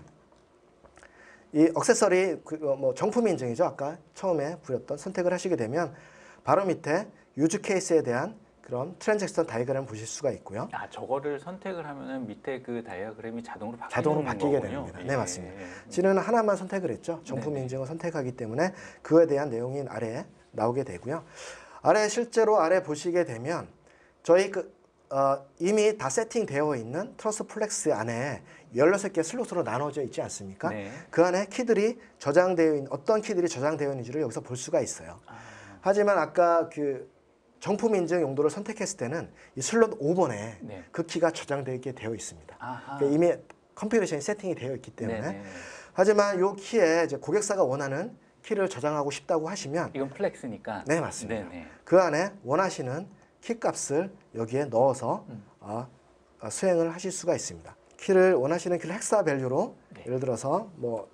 이 액세서리 뭐 정품 인증이죠. 아까 처음에 부렸던 선택을 하시게 되면 바로 밑에 유즈 케이스에 대한 그런 트랜잭션 다이아그램을 보실 수가 있고요. 저거를 선택을 하면은 밑에 그 다이아그램이 자동으로 바뀌게 거군요. 됩니다. 예. 네, 맞습니다. 지는 하나만 선택을 했죠. 정품 인증을 선택하기 때문에 그거에 대한 내용이 아래에 나오게 되고요. 실제로 보시게 되면 저희 이미 다 세팅되어 있는 트러스트 플렉스 안에 16개 슬롯으로 나눠져 있지 않습니까? 네. 그 안에 키들이 저장되어 있는 어떤 키들이 저장되어 있는지를 여기서 볼 수가 있어요. 하지만 아까 그 정품 인증 용도를 선택했을 때는 이 슬롯 5번에 네. 그 키가 저장되어 있게 되어 있습니다. 아하. 그러니까 이미 컨피그레이션이 세팅이 되어 있기 때문에 네네. 하지만 이 키에 이제 고객사가 원하는 키를 저장하고 싶다고 하시면 이건 플렉스니까. 네, 맞습니다. 네네. 그 안에 원하시는 키 값을 여기에 넣어서 수행을 하실 수가 있습니다. 키를 원하시는 키를 헥사 밸류로 네. 예를 들어서 뭐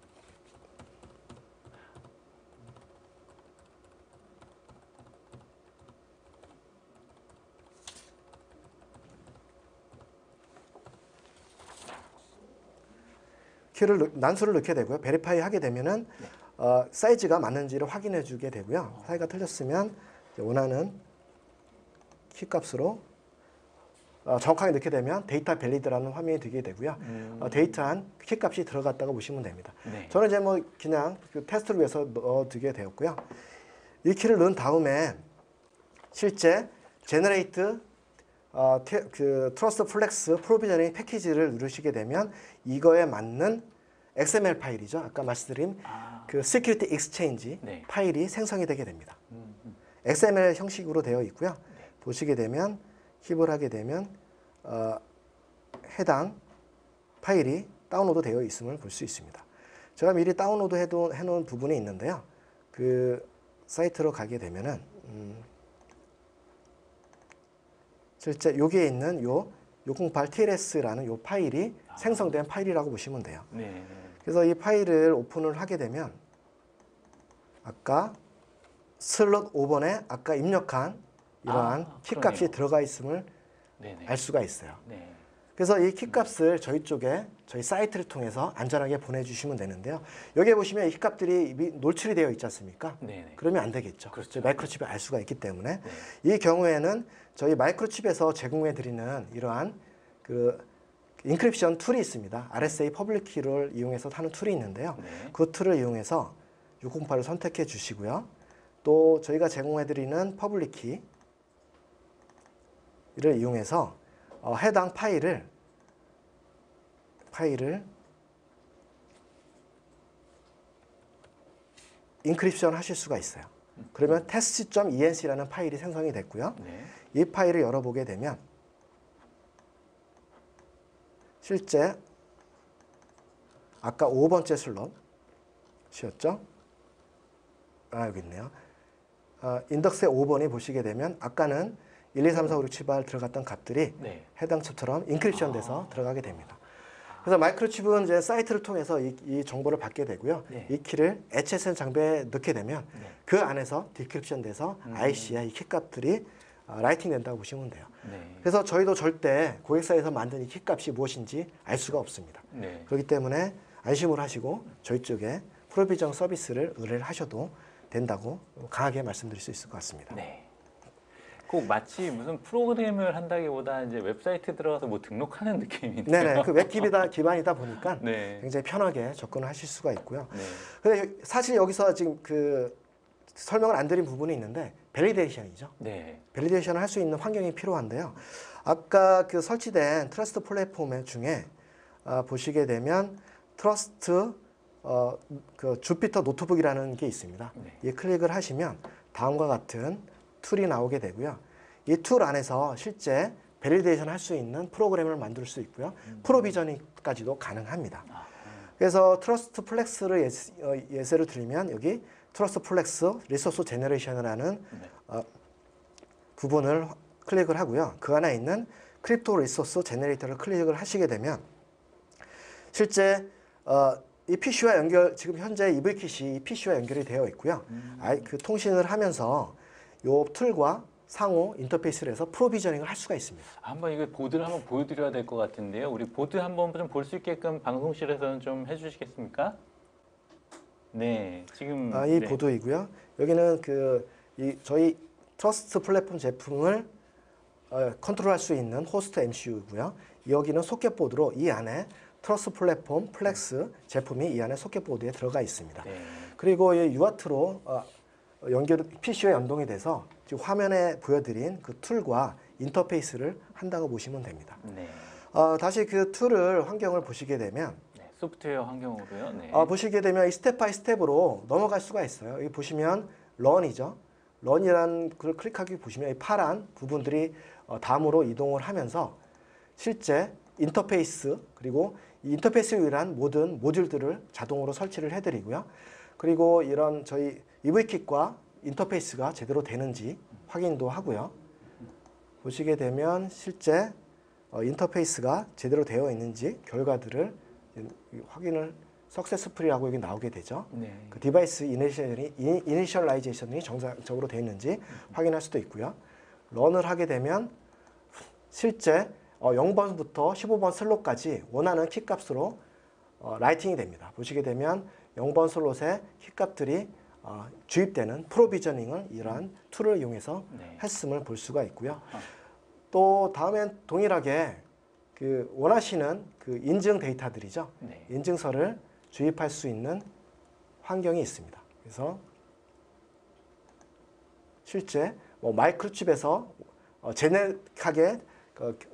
키를 난수를 넣게 되고요. 베리파이 하게 되면은 사이즈가 맞는지를 확인해 주게 되고요. 사이즈가 틀렸으면 원하는 키 값으로 정확하게 넣게 되면 데이터 밸리드라는 화면이 되게 되고요. 데이터한 키 값이 들어갔다고 보시면 됩니다. 네. 저는 저는 이제 뭐 그냥 그 테스트를 위해서 넣어두게 되었고요. 이 키를 넣은 다음에 실제 제너레이트 그 트러스트 플렉스 프로비저닝 패키지를 누르시게 되면 이거에 맞는 XML 파일이죠. 아까 말씀드린 그 시큐리티 익스체인지 네. 파일이 생성이 되게 됩니다. XML 형식으로 되어 있고요. 네. 보시게 되면 힙을 하게 되면 해당 파일이 다운로드 되어 있음을 볼 수 있습니다. 제가 미리 다운로드 해놓은 부분이 있는데요. 그 사이트로 가게 되면은 실제 여기에 있는 요 608TLS라는 요 파일이 생성된 파일이라고 보시면 돼요. 네. 그래서 이 파일을 오픈을 하게 되면 아까 슬롯 5번에 아까 입력한 이러한 키값이 그러네요. 들어가 있음을 네네. 알 수가 있어요. 네. 그래서 이 키값을 저희 쪽에 저희 사이트를 통해서 안전하게 보내주시면 되는데요. 여기에 보시면 이 키값들이 노출이 되어 있지 않습니까? 네네. 그러면 안 되겠죠. 그렇죠. 마이크로칩이 알 수가 있기 때문에 네. 이 경우에는 저희 마이크로칩에서 제공해 드리는 이러한 그 인크립션 툴이 있습니다. RSA 퍼블릭 키를 이용해서 하는 툴이 있는데요. 네. 그 툴을 이용해서 608을 선택해 주시고요. 또 저희가 제공해 드리는 퍼블릭 키를 이용해서 해당 파일을 인크립션 하실 수가 있어요. 그러면 test.enc라는 파일이 생성이 됐고요. 네. 이 파일을 열어보게 되면 실제 아까 5번째 슬롯이었죠? 여기 있네요. 인덱스의 5번이 보시게 되면 아까는 1, 2, 3, 4, 5, 6, 7, 8 들어갔던 값들이 네. 해당 값처럼 인크립션 돼서 들어가게 됩니다. 그래서 마이크로칩은 이제 사이트를 통해서 이 정보를 받게 되고요. 네. 이 키를 HSN 장비에 넣게 되면 네. 그 안에서 디크립션 돼서 IC와 이 키값들이 라이팅 된다고 보시면 돼요. 네. 그래서 저희도 절대 고객사에서 만든 이 키값이 무엇인지 알 수가 없습니다. 네. 그렇기 때문에 안심을 하시고 저희 쪽에 프로비전 서비스를 의뢰를 하셔도 된다고 강하게 말씀드릴 수 있을 것 같습니다. 네. 꼭 마치 무슨 프로그램을 한다기보다 이제 웹사이트 들어가서 뭐 등록하는 느낌인데요. 네네, 그 웹 기반이다 보니까 네. 굉장히 편하게 접근을 하실 수가 있고요. 네. 근데 사실 여기서 지금 그 설명을 안 드린 부분이 있는데 밸리데이션이죠. 네. 밸리데이션을 할 수 있는 환경이 필요한데요. 아까 그 설치된 트러스트 플랫폼 중에 보시게 되면 트러스트 그 주피터 노트북이라는 게 있습니다. 네. 이 클릭을 하시면 다음과 같은 툴이 나오게 되고요. 이 툴 안에서 실제 밸리데이션 할 수 있는 프로그램을 만들 수 있고요. 프로비저닝까지도 가능합니다. 그래서 트러스트 플렉스를 예시를 들면 여기 트러스트 플렉스 리소스 제너레이션이라는 부분을 클릭을 하고요. 그 안에 있는 크립토 리소스 제너레이터를 클릭을 하시게 되면 실제 이 PC와 지금 현재 이브kit이 PC와 연결이 되어 있고요. 그 통신을 하면서 이 툴과 상호 인터페이스를 해서 프로비저닝을 할 수가 있습니다. 한번 이거 보드를 한번 보여드려야 될 것 같은데요. 우리 보드 한번 좀 볼 수 있게끔 방송실에서는 좀 해주시겠습니까? 네, 지금 이 네. 보드이고요. 여기는 저희 트러스트 플랫폼 제품을 컨트롤할 수 있는 호스트 MCU고요. 여기는 소켓 보드로 이 안에 트러스트 플랫폼 플렉스 제품이 이 안에 소켓 보드에 들어가 있습니다. 네. 그리고 이 UART로 PC와 연동이 돼서 지금 화면에 보여드린 그 툴과 인터페이스를 한다고 보시면 됩니다. 네. 다시 그 툴을 환경을 보시게 되면 네. 소프트웨어 환경으로요. 네. 보시게 되면 이 스텝 바이 스텝으로 넘어갈 수가 있어요. 여기 보시면 런이죠. 런이라는 걸 클릭하기 보시면 이 파란 부분들이 다음으로 이동을 하면서 실제 인터페이스 그리고 이 인터페이스에 의한 모든 모듈들을 자동으로 설치를 해드리고요. 그리고 이런 저희 EVKit과 인터페이스가 제대로 되는지 확인도 하고요. 보시게 되면 실제 인터페이스가 제대로 되어 있는지 결과들을 확인을 석세스풀이라고 여기 나오게 되죠. 네. 그 디바이스 이니셜라이제이션이 정상적으로 되어 있는지 확인할 수도 있고요. 런을 하게 되면 실제 0번부터 15번 슬롯까지 원하는 키값으로 라이팅이 됩니다. 보시게 되면 0번 슬롯에 키값들이 주입되는 프로비저닝을 이러한 툴을 이용해서 네. 했음을 볼 수가 있고요. 또 다음엔 동일하게 그 원하시는 그 인증 데이터들이죠. 네. 인증서를 주입할 수 있는 환경이 있습니다. 그래서 실제 마이크로칩에서 제네릭하게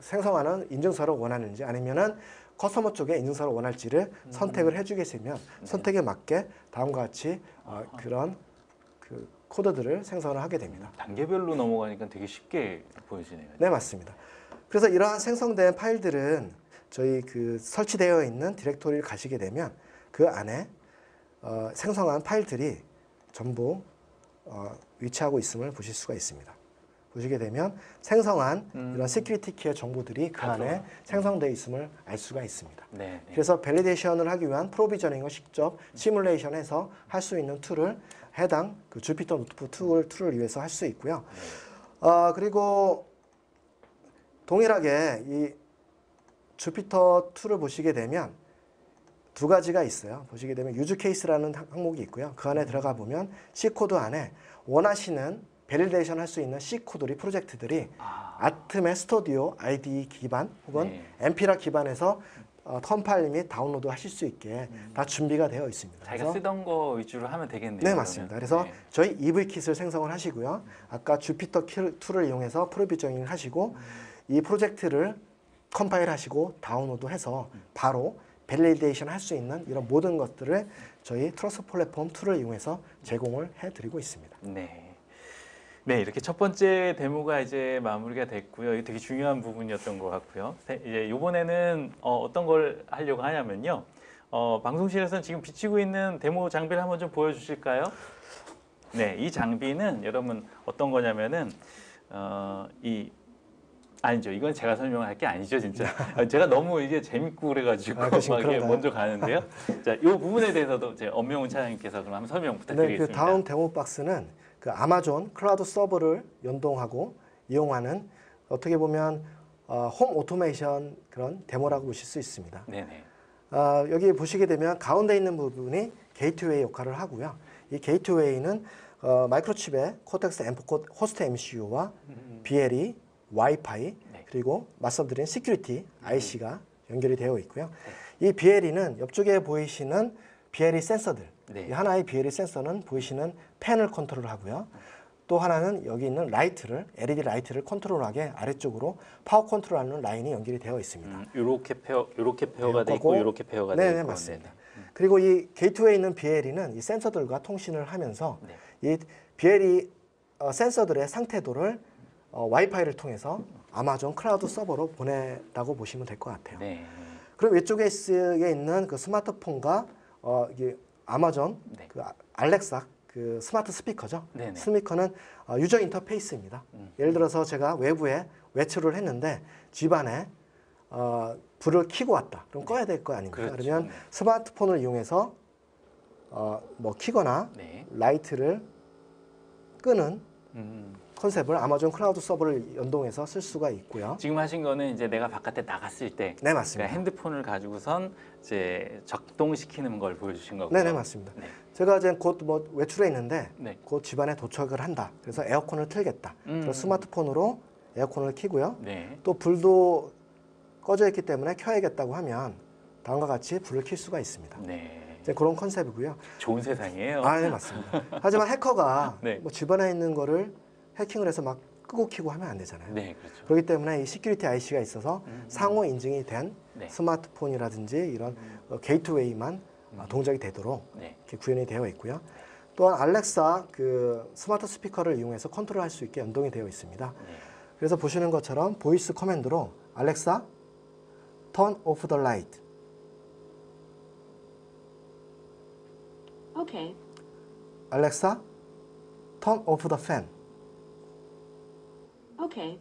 생성하는 인증서를 원하는지 아니면은 커스터머 쪽에 인증서를 원할지를 선택을 해주겠으면 선택에 맞게 다음과 같이 그런 그 코드들을 생성을 하게 됩니다. 단계별로 넘어가니까 되게 쉽게 보여지네요. 네, 맞습니다. 그래서 이러한 생성된 파일들은 저희 그 설치되어 있는 디렉토리를 가시게 되면 그 안에 생성한 파일들이 전부 위치하고 있음을 보실 수가 있습니다. 보시게 되면 생성한 이런 시큐리티 키의 정보들이 그 안에 생성되어 있음을 알 수가 있습니다. 네, 네. 그래서 밸리데이션을 하기 위한 프로비저닝을 직접 시뮬레이션해서 할 수 있는 툴을 해당 그 주피터 노트북 툴을 위해서 할 수 있고요. 그리고 동일하게 이 주피터 툴을 보시게 되면 두 가지가 있어요. 보시게 되면 유즈 케이스라는 항목이 있고요. 그 안에 들어가 보면 C 코드 안에 원하시는 밸리데이션 할 수 있는 C 코드리 프로젝트들이 아트메 스튜디오 IDE 기반 혹은 네. 엠피라 기반에서 컴파일 및 다운로드 하실 수 있게 다 준비가 되어 있습니다. 자기가 그래서 쓰던 거 위주로 하면 되겠네요. 네, 그러면. 맞습니다. 그래서 네. 저희 EV킷을 생성을 하시고요. 아까 주피터 툴을 이용해서 프로비저닝을 하시고 이 프로젝트를 컴파일 하시고 다운로드해서 바로 밸리데이션 할 수 있는 이런 모든 것들을 저희 트러스 플랫폼 툴을 이용해서 제공을 해드리고 있습니다. 네. 네, 이렇게 첫 번째 데모가 이제 마무리가 됐고요. 이게 되게 중요한 부분이었던 것 같고요. 이제 이번에는 어떤 걸 하려고 하냐면요. 방송실에서는 지금 비치고 있는 데모 장비를 한번 좀 보여주실까요? 네, 이 장비는 여러분 어떤 거냐면은 아니죠. 이건 제가 설명할 게 아니죠, 진짜. 제가 너무 이게 재밌고 그래가지고 막 이게 그런가요? 먼저 가는데요. 자, 이 부분에 대해서도 제 엄명훈 차장님께서 그럼 한번 설명 네, 부탁드리겠습니다. 그 다음 데모 박스는 그 아마존 클라우드 서버를 연동하고 이용하는 어떻게 보면 홈 오토메이션 그런 데모라고 보실 수 있습니다. 네네. 여기 보시게 되면 가운데 있는 부분이 게이트웨이 역할을 하고요. 이 게이트웨이는 마이크로칩의 코텍스 M4 호스트 MCU와 BLE, 와이파이 그리고 말씀드린 시큐리티 IC가 연결이 되어 있고요. 이 BLE는 옆쪽에 보이시는 BLE 센서들, 네. 이 하나의 BLE 센서는 보이시는 팬을 컨트롤하고요. 또 하나는 여기 있는 라이트를 LED 라이트를 컨트롤하게 아래쪽으로 파워 컨트롤하는 라인이 연결이 되어 있습니다. 요렇게 페어가 돼 있고 요렇게 페어가 돼 네네, 있고. 맞습니다. 그리고 이 게이트웨이에 있는 BLE는 이 센서들과 통신을 하면서 이 BLE 센서들의 상태도를 와이파이를 통해서 아마존 클라우드 서버로 보낸다고 보시면 될 것 같아요. 네. 그럼 왼쪽에 있는 그 스마트폰과 이게 아마존 네. 그 알렉사 그 스마트 스피커죠. 네네. 스피커는 유저 인터페이스입니다. 예를 들어서 제가 외부에 외출을 했는데 집안에 불을 켜고 왔다. 그럼 꺼야 될 거 아닙니까? 그렇죠. 그러면 네. 스마트폰을 이용해서 뭐 켜거나 네. 라이트를 끄는 음. 컨셉을 아마존 클라우드 서버를 연동해서 쓸 수가 있고요. 지금 하신 거는 이제 내가 바깥에 나갔을 때 네, 맞습니다. 그러니까 핸드폰을 가지고선 이제 작동시키는 걸 보여주신 거고요. 네, 네, 맞습니다. 네. 제가 이제 곧 뭐 외출해 있는데 네. 곧 집안에 도착을 한다. 그래서 에어컨을 틀겠다. 그래서 음. 스마트폰으로 에어컨을 켜고요. 네. 또 불도 꺼져 있기 때문에 켜야겠다고 하면 다음과 같이 불을 켤 수가 있습니다. 네. 이제 그런 컨셉이고요. 좋은 세상이에요. 네, 맞습니다. 하지만 해커가 네. 뭐 집안에 있는 거를 해킹을 해서 막 끄고 켜고 하면 안 되잖아요. 네, 그렇죠. 그렇기 때문에 이 시큐리티 IC가 있어서 상호 인증이 된 네. 스마트폰이라든지 이런 게이트웨이만 동작이 되도록 네. 이렇게 구현이 되어 있고요. 또한 알렉사 그 스마트 스피커를 이용해서 컨트롤할 수 있게 연동이 되어 있습니다. 네. 그래서 보시는 것처럼 보이스 커맨드로 알렉사 turn off the light, Okay. 알렉사 turn off the fan Okay.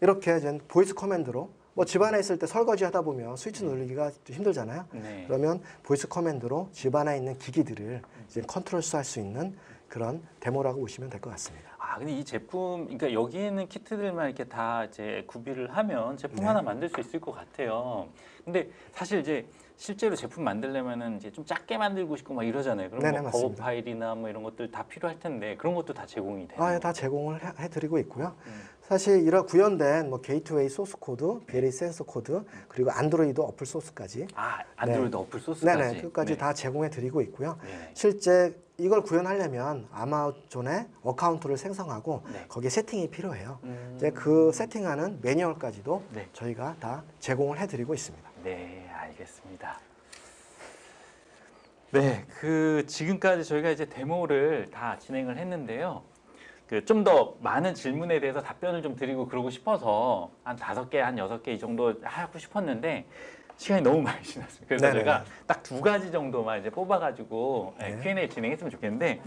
이렇게 이제 보이스 커맨드로 뭐 집안에 있을 때 설거지 하다 보면 스위치 누르기가 좀 힘들잖아요. 네. 그러면 보이스 커맨드로 집안에 있는 기기들을 이제 컨트롤할 수 있는 그런 데모라고 보시면 될 것 같습니다. 아, 근데 이 제품, 그러니까 여기 있는 키트들만 이렇게 다 이제 구비를 하면 제품 네. 하나 만들 수 있을 것 같아요. 근데 사실 이제 실제로 제품 만들려면은 이제 좀 작게 만들고 싶고 막 이러잖아요. 그럼 네네, 뭐 버거 맞습니다. 파일이나 뭐 이런 것들 다 필요할 텐데 그런 것도 다 제공이 돼요. 다 제공을 해드리고 있고요. 사실 이런 구현된 뭐 게이트웨이 소스 코드, BLE 센서 코드, 그리고 안드로이드 어플 소스까지, 아, 안드로이드 어플 소스까지. 네네, 그까지 다 제공해드리고 있고요. 네네. 실제 이걸 구현하려면 아마존에 어카운트를 생성하고 네. 거기에 세팅이 필요해요. 이제 그 세팅하는 매뉴얼까지도 네. 저희가 다 제공을 해드리고 있습니다. 네, 알겠습니다. 네, 그 지금까지 저희가 이제 데모를 다 진행을 했는데요. 좀 더 많은 질문에 대해서 답변을 좀 드리고 그러고 싶어서 한 5개, 한 6개 이 정도 하고 싶었는데 시간이 너무 많이 지났어요. 그래서 네네. 제가 딱 2가지 정도만 이제 뽑아가지고 네. Q&A 진행했으면 좋겠는데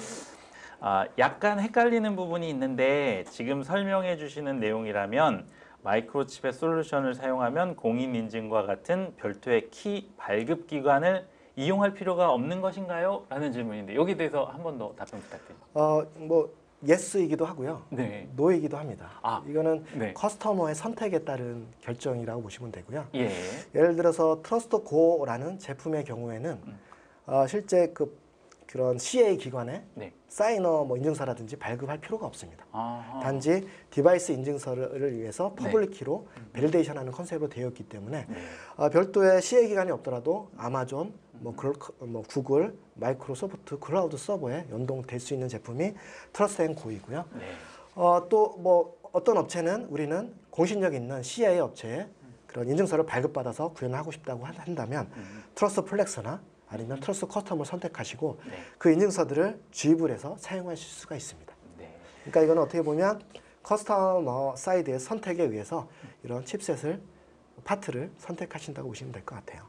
약간 헷갈리는 부분이 있는데 지금 설명해 주시는 내용이라면 마이크로칩의 솔루션을 사용하면 공인인증과 같은 별도의 키 발급 기관을 이용할 필요가 없는 것인가요? 라는 질문인데 여기에 대해서 한 번 더 답변 부탁드립니다. 뭐 예스이기도 하고요. 네. 노이기도 합니다. 아, 이거는 네. 커스터머의 선택에 따른 결정이라고 보시면 되고요. 예. 예를 들어서 트러스트 고라는 제품의 경우에는 실제 그런 CA 기관에 네. 사이너 뭐 인증서라든지 발급할 필요가 없습니다. 아하. 단지 디바이스 인증서를 위해서 네. 퍼블릭 키로 베리데이션하는 컨셉으로 되어 있기 때문에 네. 별도의 CA 기관이 없더라도 아마존, 뭐 구글, 마이크로소프트 클라우드 서버에 연동될 수 있는 제품이 트러스트 앤 고이고요. 네. 또 뭐 어떤 업체는 우리는 공신력 있는 CA 업체에 그런 인증서를 발급받아서 구현하고 싶다고 한다면 트러스트 플렉스나 아니면 트러스트 커스텀을 선택하시고 네. 그 인증서들을 주입을 해서 사용하실 수가 있습니다. 네. 그러니까 이거는 어떻게 보면 커스터머 사이드의 선택에 의해서 이런 칩셋을 파트를 선택하신다고 보시면 될 것 같아요.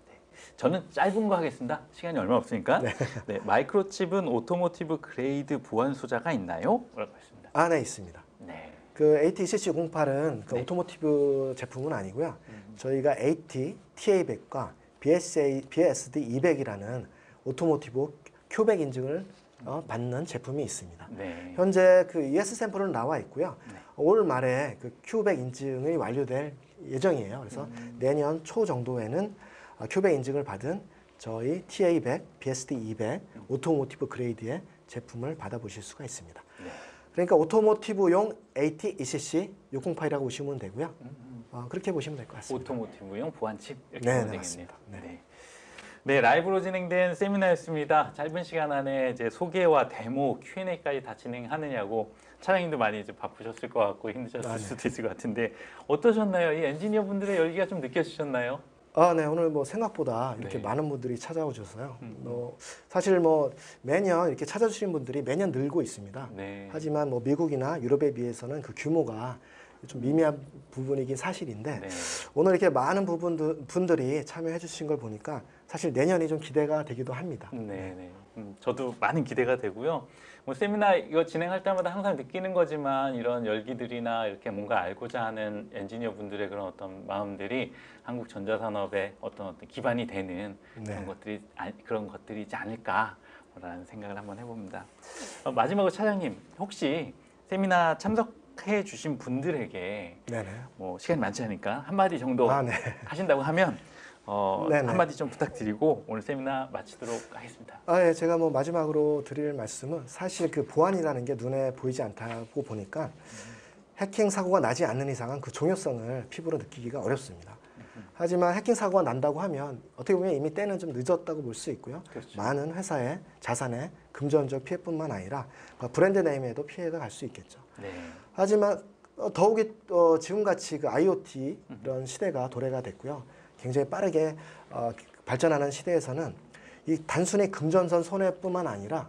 저는 짧은 거 하겠습니다. 시간이 얼마 없으니까. 네. 마이크로칩은 오토모티브 그레이드 보안 소자가 있나요? 라고 했습니다. 안에 있습니다. 네. 그 AT-CC08은 그 네. 오토모티브 제품은 아니고요. 저희가 AT, TA100과 BSD200이라는 오토모티브 큐백 인증을 받는 제품이 있습니다. 네. 현재 그 ES 샘플은 나와 있고요. 네. 올 말에 그 큐백 인증이 완료될 예정이에요. 그래서 내년 초 정도에는 큐백 인증을 받은 저희 TA100, BSD200 오토모티브 그레이드의 제품을 받아보실 수가 있습니다. 네. 그러니까 오토모티브용 AT-ECC 608이라고 보시면 되고요. 그렇게 보시면 될 것 같습니다. 오토모티브용 보안칩 이렇게 네, 보면 네, 되겠네요. 맞습니다. 네. 네. 네, 라이브로 진행된 세미나였습니다. 짧은 시간 안에 이제 소개와 데모, Q&A까지 다 진행하느냐고 차장님도 많이 이제 바쁘셨을 것 같고 힘드셨을 네. 수도 있을 것 같은데 어떠셨나요? 이 엔지니어 분들의 열기가 좀 느껴지셨나요? 네, 오늘 뭐 생각보다 이렇게 네. 많은 분들이 찾아오셔서요. 사실 뭐 매년 이렇게 찾아주시는 분들이 매년 늘고 있습니다. 네. 하지만 뭐 미국이나 유럽에 비해서는 그 규모가 좀 미미한 부분이긴 사실인데 네. 오늘 이렇게 많은 분들이 참여해 주신 걸 보니까 사실 내년이 좀 기대가 되기도 합니다. 네, 네. 저도 많은 기대가 되고요. 뭐 세미나 이거 진행할 때마다 항상 느끼는 거지만 이런 열기들이나 이렇게 뭔가 알고자 하는 엔지니어 분들의 그런 어떤 마음들이 한국 전자산업의 어떤 기반이 되는 네. 그런 것들이지 않을까라는 생각을 한번 해봅니다. 마지막으로 차장님 혹시 세미나 참석해 주신 분들에게 네네. 뭐 시간이 많지 않으니까 한마디 정도 네. 하신다고 하면 네네. 한마디 좀 부탁드리고 오늘 세미나 마치도록 하겠습니다. 예, 제가 뭐 마지막으로 드릴 말씀은 사실 그 보안이라는 게 눈에 보이지 않다고 보니까 해킹 사고가 나지 않는 이상은 그 중요성을 피부로 느끼기가 어렵습니다. 하지만 해킹 사고가 난다고 하면 어떻게 보면 이미 때는 좀 늦었다고 볼 수 있고요. 그렇죠. 많은 회사의 자산에 금전적 피해뿐만 아니라 브랜드 네임에도 피해가 갈 수 있겠죠. 네. 하지만 더욱이 지금같이 그 IoT 이런 시대가 도래가 됐고요. 굉장히 빠르게 발전하는 시대에서는 이 단순히 금전선 손해뿐만 아니라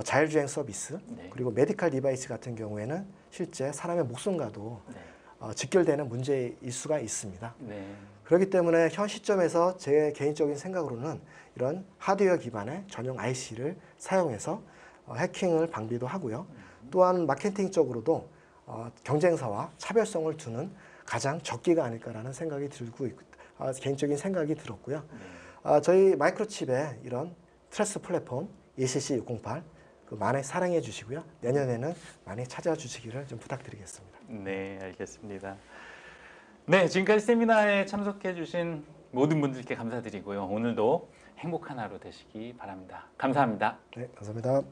자율주행 서비스 네. 그리고 메디컬 디바이스 같은 경우에는 실제 사람의 목숨과도 네. 직결되는 문제일 수가 있습니다. 네. 그렇기 때문에 현 시점에서 제 개인적인 생각으로는 이런 하드웨어 기반의 전용 IC를 사용해서 해킹을 방비도 하고요. 또한 마케팅적으로도 경쟁사와 차별성을 두는 가장 적기가 아닐까라는 생각이 들고 개인적인 생각이 들었고요. 저희 마이크로칩의 이런 트러스트 플랫폼 ECC608 많이 사랑해 주시고요. 내년에는 많이 찾아주시기를 좀 부탁드리겠습니다. 네, 알겠습니다. 네, 지금까지 세미나에 참석해 주신 모든 분들께 감사드리고요. 오늘도 행복한 하루 되시기 바랍니다. 감사합니다. 네, 감사합니다.